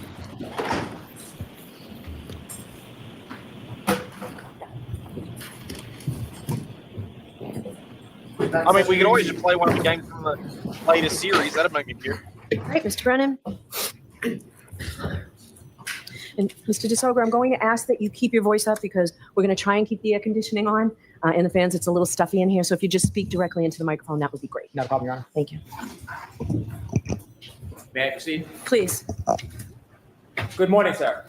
I mean, we could always just play one of the games from the latest series. That'd make me puke. All right, Mr. Brennan. And Mr. DeSogra, I'm going to ask that you keep your voice up because we're going to try and keep the air conditioning on. And the fans, it's a little stuffy in here, so if you just speak directly into the microphone, that would be great. Not a problem, Your Honor. Thank you. May I proceed? Please. Good morning, sir.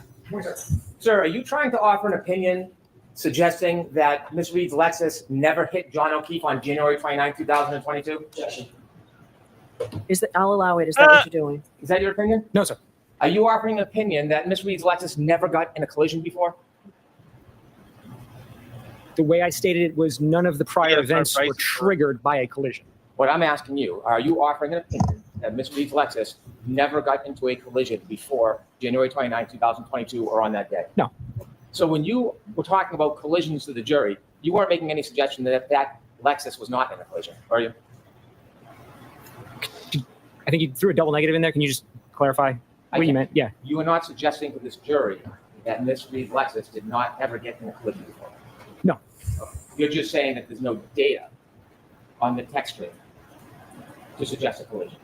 Sir, are you trying to offer an opinion suggesting that Ms. Reed's Lexus never hit John O'Keefe on January 29, 2022? I'll allow it. Is that what you're doing? Is that your opinion? No, sir. Are you offering an opinion that Ms. Reed's Lexus never got in a collision before? The way I stated it was none of the prior Yeah, events right. were triggered by a collision. What I'm asking you, are you offering an opinion that Ms. Reed's Lexus never got into a collision before January 29, 2022 or on that day? No. So when you were talking about collisions to the jury, you weren't making any suggestion that that Lexus was not in a collision, are you? I think you threw a double negative in there. Can you just clarify what you meant? Yeah. You are not suggesting to this jury that Ms. Reed's Lexus did not ever get in a collision before? No. You're just saying that there's no data on the text string to suggest a collision.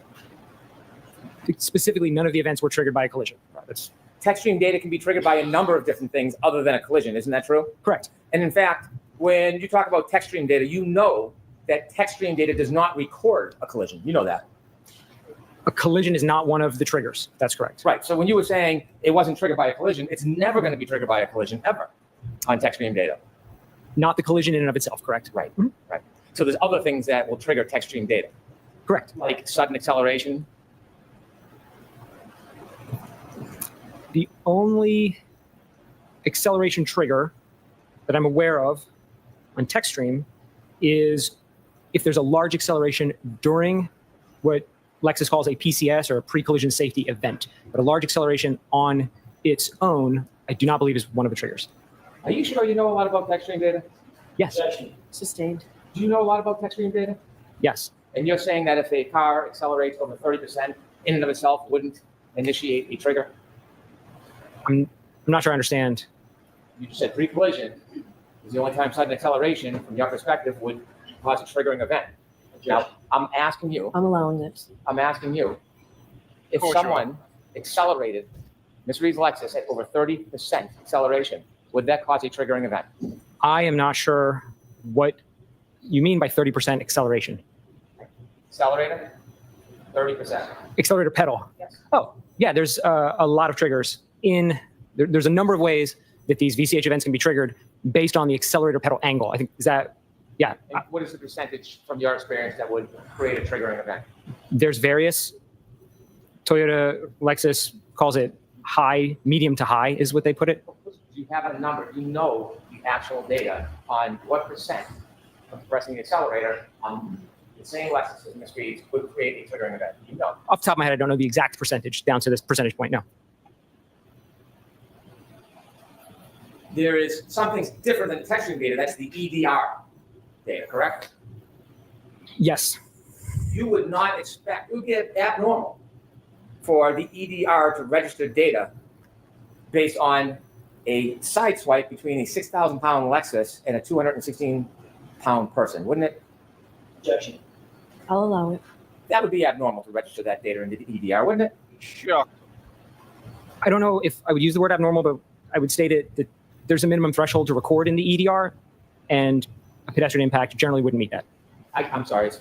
Specifically, none of the events were triggered by a collision. That's Text stream data can be triggered by a number of different things other than a collision. Isn't that true? correct. And in fact, when you talk about text stream data, you know that text stream data does not record a collision. You know that. A collision is not one of the triggers. That's correct. Right. So when you were saying it wasn't triggered by a collision, it's never going to be triggered by a collision ever on text stream data. Not the collision in and of itself. Correct. Right. Right. So there's other things that will trigger text stream data, Correct. like sudden acceleration. The only acceleration trigger that I'm aware of on text stream is if there's a large acceleration during what Lexus calls a PCS or a pre-collision safety event. But a large acceleration on its own, I do not believe is one of the triggers. Are you sure you know a lot about text stream data? Yes. Sustained. Do you know a lot about text stream data? Yes. And you're saying that if a car accelerates over 30% in and of itself wouldn't initiate a trigger? I'm not sure I understand. You just said pre-collision is the only time sudden acceleration, from your perspective, would cause a triggering event. Now, I'm asking you, I'm allowing this. if Sure. someone accelerated Ms. Reed's Lexus at over 30% acceleration, would that cause a triggering event? I am not sure what you mean by 30% acceleration. Accelerator, 30%. Accelerator pedal. Yes. Oh, yeah, there's a lot of triggers. There's a number of ways that these VCH events can be triggered based on the accelerator pedal angle. I think, is that, yeah. And what is the percentage from your experience that would create a triggering event? There's various. Toyota, Lexus calls it high, medium to high is what they put it. Do you have a number? You know the actual data on what percent of pressing the accelerator on the same Lexus as Ms. Reed's would create a triggering event? You know. Off the top of my head, I don't know the exact percentage down to this percentage point. No. There is something different than texturing data. That's the EDR data, correct? Yes. You would not expect, it would get abnormal for the EDR to register data based on a side swipe between a 6,000-pound Lexus and a 216-pound person, wouldn't it? Objection. I'll allow it. That would be abnormal to register that data into the EDR, wouldn't it? Sure. I don't know if I would use the word abnormal, but I would state it that there's a minimum threshold to record in the EDR, and a pedestrian impact generally wouldn't meet that. I'm sorry.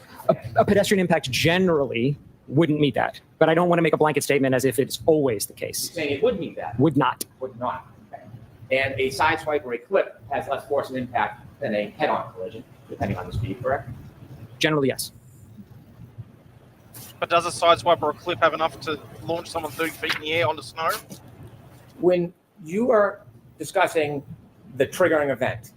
A pedestrian impact generally wouldn't meet that, but I don't want to make a blanket statement as if it's always the You're case. saying it would meet that. Would not. Would not. Okay. And a side swipe or a clip has less force and impact than a head-on collision, depending on the speed, correct? Generally, yes. But does a sideswipe or a clip have enough to launch someone 30 feet in the air onto snow? When you are discussing the triggering event,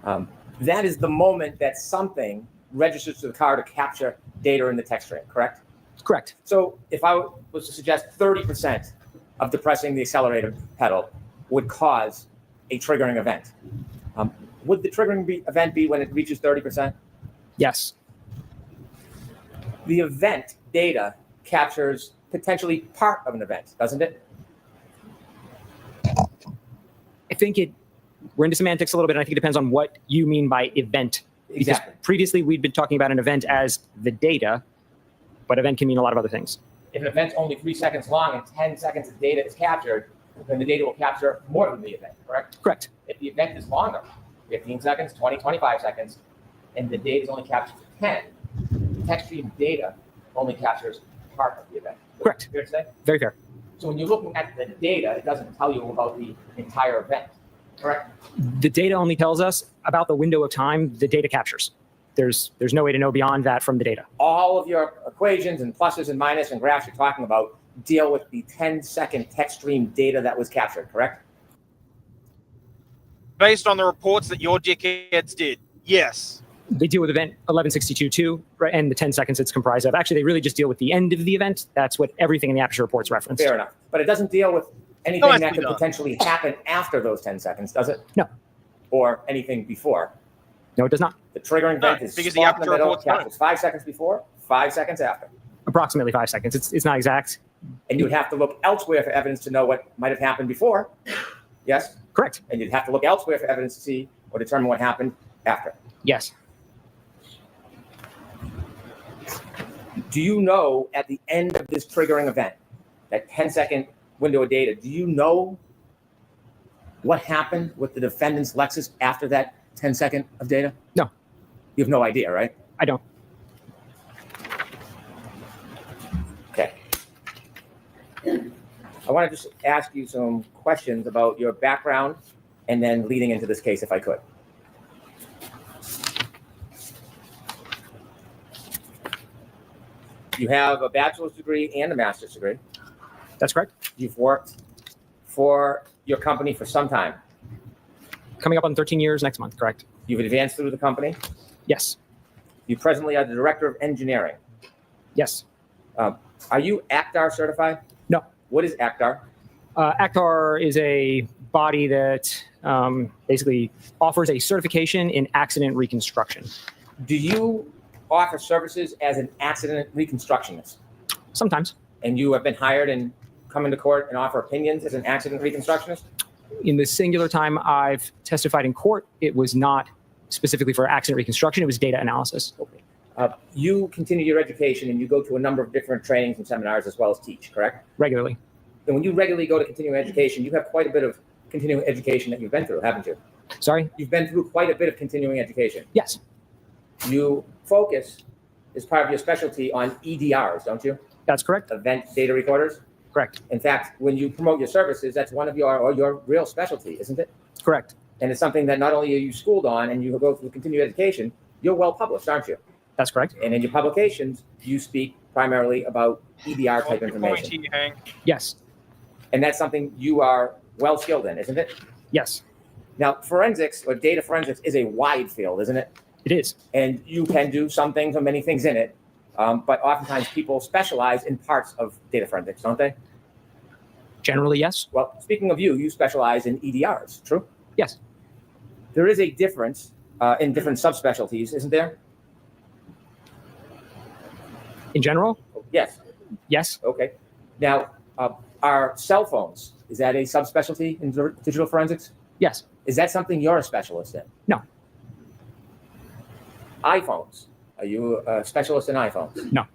that is the moment that something registers to the car to capture data in the text string, correct? Correct. So if I was to suggest 30% of depressing the accelerator pedal would cause a triggering event, would the triggering event be when it reaches 30%? Yes. The event data captures potentially part of an event, doesn't it? I think we're into semantics a little bit, and I think it depends on what you mean by event. Because Exactly. previously we'd been talking about an event as the data, but event can mean a lot of other things. If an event's only 3 seconds long and 10 seconds of data is captured, then the data will capture more than the event, correct? Correct. If the event is longer, 15 seconds, 20, 25 seconds, and the data is only captured for 10. The text stream data only captures part of the event. Correct. Fair to say? Very fair. So when you're looking at the data, it doesn't tell you about the entire event, correct? The data only tells us about the window of time the data captures. There's no way to know beyond that from the data. All of your equations and pluses and minuses and graphs you're talking about deal with the 10-second text stream data that was captured, correct? Based on the reports that your dickheads did, yes. They deal with event 1162.2, right, and the 10 seconds it's comprised of. Actually, they really just deal with the end of the event. That's what everything in the Aperture reports referenced. That enough. But it doesn't deal with anything that Nicely could done. potentially happen after those 10 seconds, does it? No. Or anything before. No, it does not. The triggering event No, is because the spot in the Aperture middle, reports don't. captures 5 seconds before, 5 seconds after. Approximately 5 seconds. It's not exact. And you'd have to look elsewhere for evidence to know what might have happened before. Yes? Correct. And you'd have to look elsewhere for evidence to see or determine what happened after. Yes. Do you know at the end of this triggering event, that 10-second window of data, do you know what happened with the defendant's Lexus after that 10-second of data? No. You have no idea, right? I don't. Okay. I want to just ask you some questions about your background and then leading into this case, if I could. You have a bachelor's degree and a master's degree. That's correct. You've worked for your company for some time. Coming up on 13 years next month, correct? You've advanced through the company. Yes. You presently are the director of engineering. Yes. Are you ACTAR certified? No. What is ACTAR? ACTAR is a body that basically offers a certification in accident reconstruction. Do you offer services as an accident reconstructionist? Sometimes. And you have been hired and come into court and offer opinions as an accident reconstructionist? In the singular time I've testified in court, it was not specifically for accident reconstruction. It was data analysis. Okay. You continue your education and you go to a number of different trainings and seminars as well as teach, correct? Regularly. And when you regularly go to continuing education, you have quite a bit of continuing education that you've been through, haven't you? Sorry? You've been through quite a bit of continuing education. Yes. You focus as part of your specialty on EDRs, don't you? That's correct. Event data recorders. Correct. In fact, when you promote your services, that's one of your real specialty, isn't it? Correct. And it's something that not only are you schooled on and you go through continuing education, you're well published, aren't you? That's correct. And in your publications, you speak primarily about EDR type information. Pointy, Hank. Yes. And that's something you are well skilled in, isn't it? Yes. Now, forensics or data forensics is a wide field, isn't it? It is. And you can do some things or many things in it. But oftentimes people specialize in parts of data forensics, don't they? Generally, yes. Well, speaking of you specialize in EDRs, true? Yes. There is a difference in different subspecialties, isn't there? In general, Yes. yes. Okay. Now, are cell phones, is that a subspecialty in digital forensics? Yes. Is that something you're a specialist in? No. iPhones, are you a specialist in iPhones? No.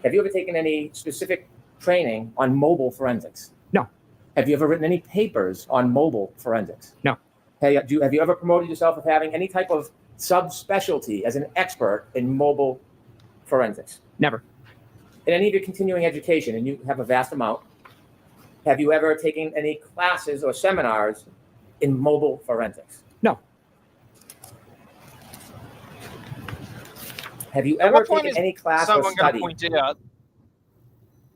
Have you ever taken any specific training on mobile forensics? No. Have you ever written any papers on mobile forensics? No. Hey, have you ever promoted yourself as having any type of subspecialty as an expert in mobile forensics? Never. In any of your continuing education, and you have a vast amount, have you ever taken any classes or seminars in mobile forensics? No. Have you At ever what point taken is any class or someone going to study? point out?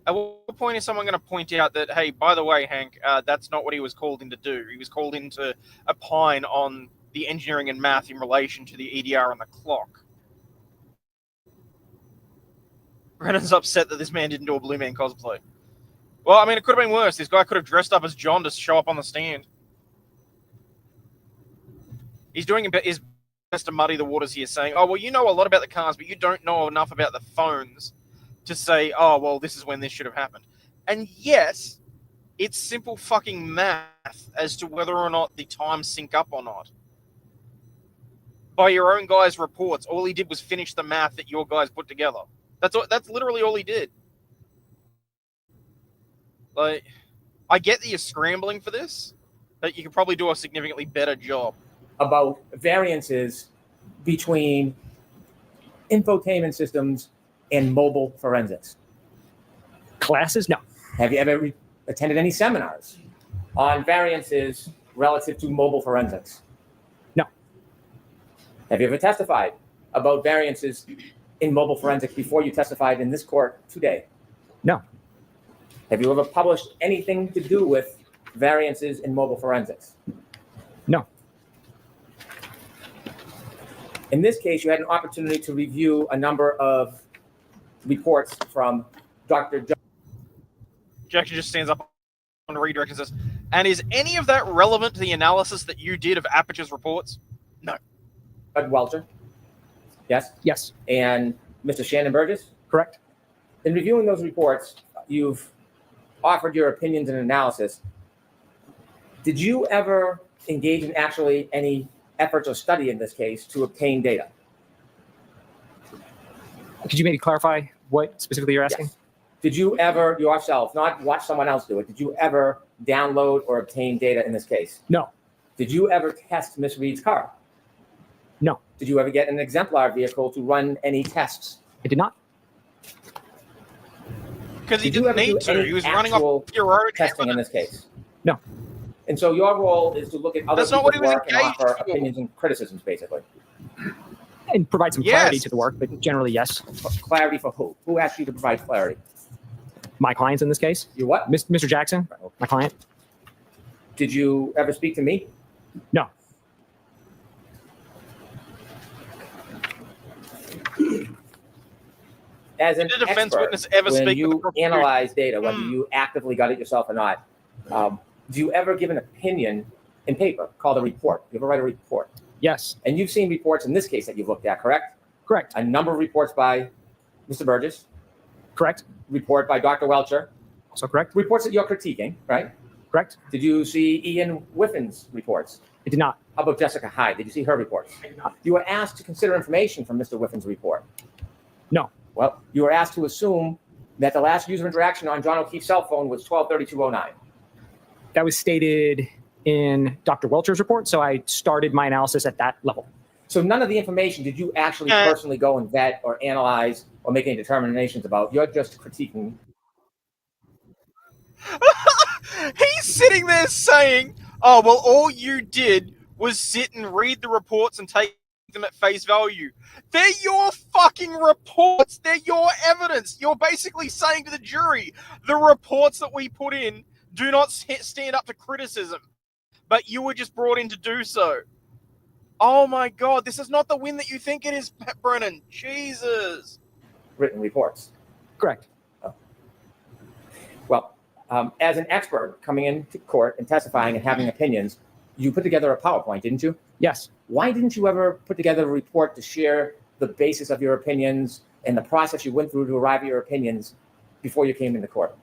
At what point is someone going to point out that, hey, by the way, Hank, that's not what he was called in to do. He was called in to opine on the engineering and math in relation to the EDR and the clock. Brennan's upset that this man didn't do a Blue Man cosplay. Well, I mean, it could have been worse. This guy could have dressed up as John to show up on the stand. He's doing his best to muddy the waters here, saying, oh, well, you know a lot about the cars, but you don't know enough about the phones to say, oh, well, this is when this should have happened. And yes, it's simple fucking math as to whether or not the times sync up or not. By your own guy's reports, all he did was finish the math that your guys put together. That's literally all he did. Like, I get that you're scrambling for this, but you could probably do a significantly better job. about variances between infotainment systems and mobile forensics? Classes? No. Have you ever attended any seminars on variances relative to mobile forensics? No. Have you ever testified about variances in mobile forensics before you testified in this court today? No. Have you ever published anything to do with variances in mobile forensics? No. In this case, you had an opportunity to review a number of reports from Dr. Jackson just stands up on the redirect and says, and is any of that relevant to the analysis that you did of Aperture's reports? No. Welcher? Yes? Yes. And Mr. Shannon Burgess? Correct. In reviewing those reports, you've offered your opinions and analysis. Did you ever engage in actually any efforts or study in this case to obtain data? Could you maybe clarify what specifically you're asking? Yes. Did you ever yourself, not watch someone else do it, did you ever download or obtain data in this case? No. Did you ever test Miss Reed's car? No. Did you ever get an exemplar vehicle to run any tests? I did not. Because he Did you didn't ever do need to. any He was running actual off your own testing in evidence. this case? No. And so your role is to look at other That's not what people's he was work and engaged offer for. opinions and criticisms, basically. And provide some clarity Yes. to the work, but generally, yes. Clarity for who? Who asked you to provide clarity? My clients in this case, You what? Mr. Jackson, my client. Did you ever speak to me? No. As an Did a defense expert, witness ever when speak with the you prosecution? analyze data, whether you actively got it yourself or not, do you ever give an opinion in paper called a report? You ever write a report? Yes. And you've seen reports in this case that you've looked at, correct? Correct. A number of reports by Mr. Burgess, Correct. report by Dr. Welcher, Also correct. reports that you're critiquing, right? Correct. Did you see Ian Whiffin's reports? I did not. How about Jessica Hyde? Did you see her reports? I did not. You were asked to consider information from Mr. Whiffin's report. No. Well, you were asked to assume that the last user interaction on John O'Keefe's cell phone was 12/32/09. That was stated in Dr. Welcher's report, so I started my analysis at that level. So none of the information did you actually personally go and vet or analyze or make any determinations about. You're just critiquing. He's sitting there saying, oh, well, all you did was sit and read the reports and take them at face value. They're your fucking reports. They're your evidence. You're basically saying to the jury, the reports that we put in do not stand up to criticism, but you were just brought in to do so. Oh my God, this is not the win that you think it is, Pat Brennan. Jesus. Written reports. Correct. Well, as an expert coming into court and testifying and having opinions, you put together a PowerPoint, didn't you? Yes. Why didn't you ever put together a report to share the basis of your opinions and the process you went through to arrive at your opinions before you came into court?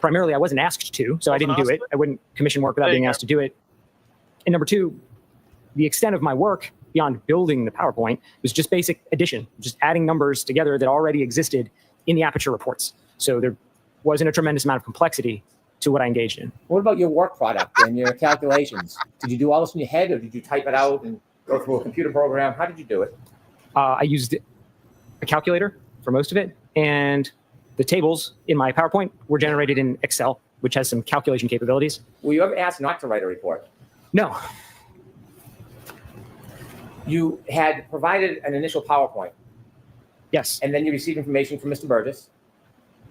Primarily, I wasn't asked to, so I didn't do it. I wouldn't commission work without being asked to do it. And number two, the extent of my work beyond building the PowerPoint was just basic addition, just adding numbers together that already existed in the Aperture reports. So there wasn't a tremendous amount of complexity to what I engaged in. What about your work product and your calculations? Did you do all this in your head, or did you type it out and go through a computer program? How did you do it? I used a calculator for most of it, and the tables in my PowerPoint were generated in Excel, which has some calculation capabilities. Were you ever asked not to write a report? No. You had provided an initial PowerPoint, Yes. and then you received information from Mr. Burgess,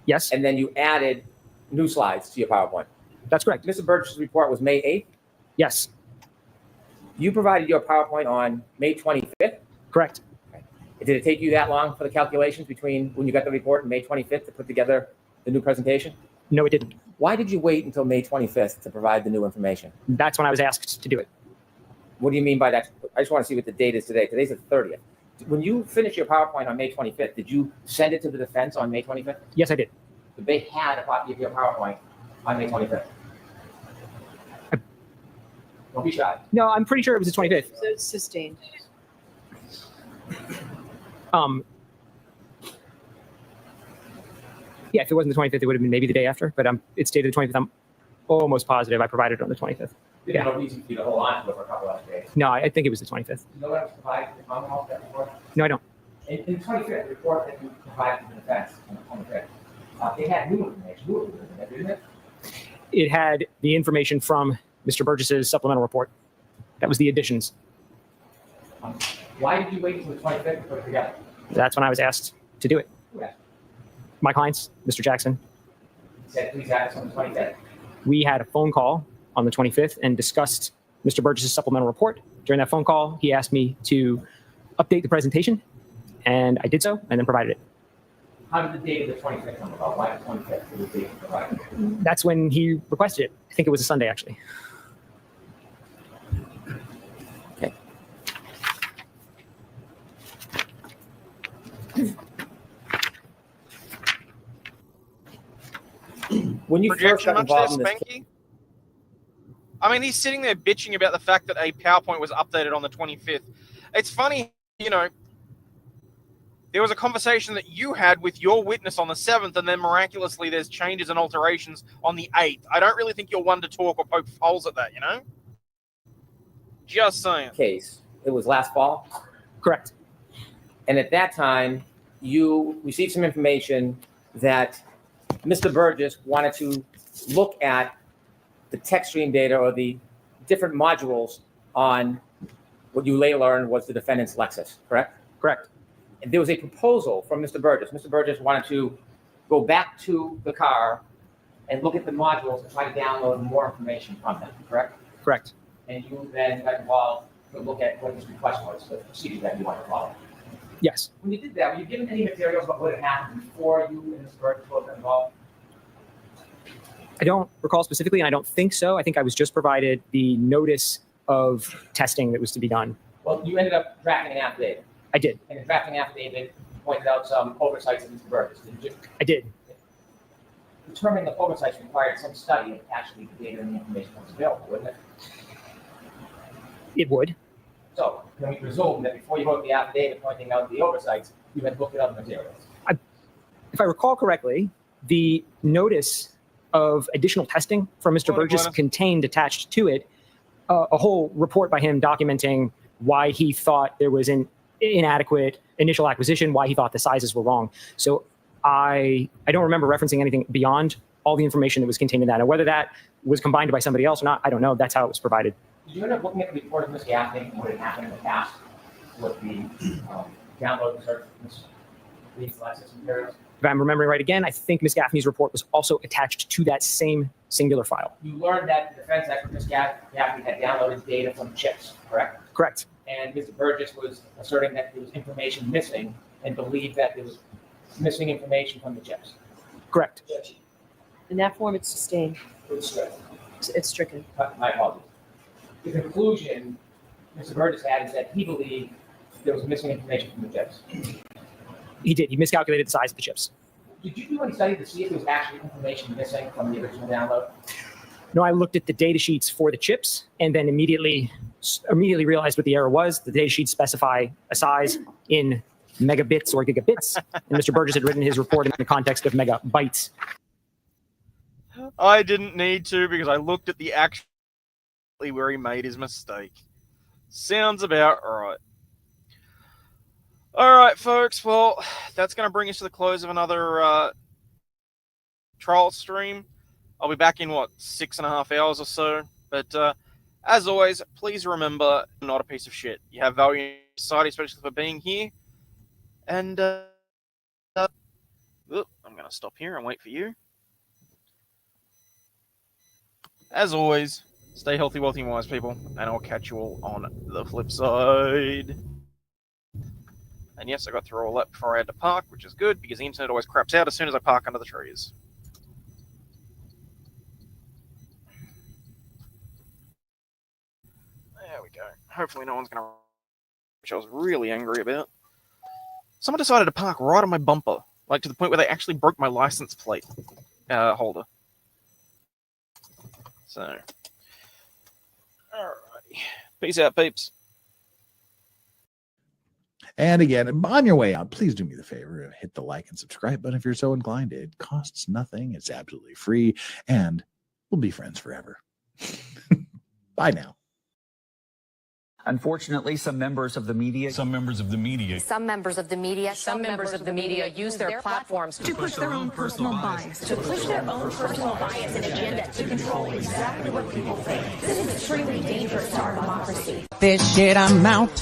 Yes. and then you added new slides to your PowerPoint. That's correct. Mr. Burgess' report was May 8th. Yes. You provided your PowerPoint on May 25th. Correct. Did it take you that long for the calculations between when you got the report and May 25th to put together the new presentation? No, it didn't. Why did you wait until May 25th to provide the new information? That's when I was asked to do it. What do you mean by that? I just want to see what the date is today. Today's the 30th. When you finished your PowerPoint on May 25th, did you send it to the defense on May 25th? Yes, I did. They had a copy of your PowerPoint on May 25th. Don't be shy. No, I'm pretty sure it was the 25th. So it's sustained. Yeah, if it wasn't the 25th, it would have been maybe the day after, but it's dated the 25th. I'm almost positive I provided it on the 25th. There's no reason for you to hold on to it for a couple of days. No, I think it was the 25th. You know what was provided to the Commonwealth that report? No, I don't. In the 25th report that you provided to the defense on the 25th, they had new information, didn't it? It had the information from Mr. Burgess's supplemental report. That was the additions. Why did you wait until the 25th to put it together? That's when I was asked to do it. Who asked? My clients, Mr. Jackson. He said, please add this on the 25th. We had a phone call on the 25th and discussed Mr. Burgess's supplemental report. During that phone call, he asked me to update the presentation, and I did so, and then provided it. How did the date of the 25th come about? Why the 25th was the date provided? That's when he requested it. I think it was a Sunday, actually. Okay. When you first Projection got much there, involved in this, Spanky? I mean, he's sitting there bitching about the fact that a PowerPoint was updated on the 25th. It's funny, you know, there was a conversation that you had with your witness on the 7th, and then miraculously there's changes and alterations on the 8th. I don't really think you're one to talk or poke holes at that, you know? Just saying. case, it was last fall, Correct. and at that time, you received some information that Mr. Burgess wanted to look at the text stream data or the different modules on what you later learned was the defendant's Lexus, correct? Correct. And there was a proposal from Mr. Burgess. Mr. Burgess wanted to go back to the car and look at the modules and try to download more information from them, correct? Correct. And you then got involved to look at what his request was, the procedure that you wanted to follow. Yes. When you did that, were you given any materials about what had happened before you and Mr. Burgess both got involved? I don't recall specifically, and I don't think so. I think I was just provided the notice of testing that was to be done. Well, you ended up drafting an affidavit, I did. and in drafting an affidavit, pointed out some oversights of Mr. Burgess, didn't you? I did. Determining the oversights required some study of actually the data and the information that was available, wouldn't it? It would. So, can we presume that before you wrote the affidavit pointing out the oversights, you had looked at other materials? If I recall correctly, the notice of additional testing from Mr. Burgess contained attached to it a whole report by him documenting why he thought there was an inadequate initial acquisition, why he thought the sizes were wrong. So I don't remember referencing anything beyond all the information that was contained in that. And whether that was combined by somebody else or not, I don't know. That's how it was provided. Did you end up looking at the report of Ms. Gaffney and what had happened in the past with the download and search of these Lexus materials? If I'm remembering right again, I think Ms. Gaffney's report was also attached to that same singular file. You learned that the defense expert, Ms. Gaffney, had downloaded data from chips, correct? Correct. And Mr. Burgess was asserting that there was information missing and believed that there was missing information from the chips. Correct. In that form, it's sustained. It's It's stricken. My apologies. The conclusion Mr. Burgess had is that he believed there was missing information from the chips. He did. He miscalculated the size of the chips. Did you do any study to see if there was actually information missing from the original download? No, I looked at the data sheets for the chips and then immediately realized what the error was. The data sheets specify a size in megabits or gigabits, and Mr. Burgess had written his report in the context of megabytes. I didn't need to because I looked at the actual where he made his mistake. Sounds about right. All right, folks. Well, that's going to bring us to the close of another trial stream. I'll be back in, 6.5 hours or so. But as always, please remember, you're not a piece of shit. You have value in society, especially for being here. And I'm going to stop here and wait for you. As always, stay healthy, wealthy, and wise, people. And I'll catch you all on the flip side. And yes, I got through all that before I had to park, which is good, because the internet always craps out as soon as I park under the trees. There we go. Hopefully no one's going to... Which I was really angry about. Someone decided to park right on my bumper, like to the point where they actually broke my license plate holder. So... Alrighty. Peace out, peeps. And again, on your way out, please do me the favor of hit the like and subscribe button if you're so inclined. It costs nothing. It's absolutely free. And we'll be friends forever. Bye. Bye now. Unfortunately, some members of the media use their platforms to push their own personal bias, and agenda to control exactly what people think. This is extremely dangerous to our democracy. This shit, I'm out.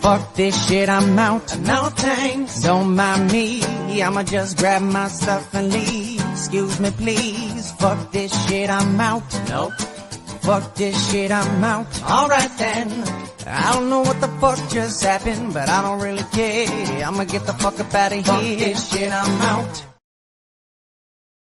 Fuck this shit, I'm out. No thanks. Don't mind me. I'ma just grab my stuff and leave. Excuse me, please. Fuck this shit, I'm out. Nope. Fuck this shit, I'm out. Alright then. I don't know what the fuck just happened, but I don't really care. I'ma get the fuck up out of here. Fuck this shit, I'm out.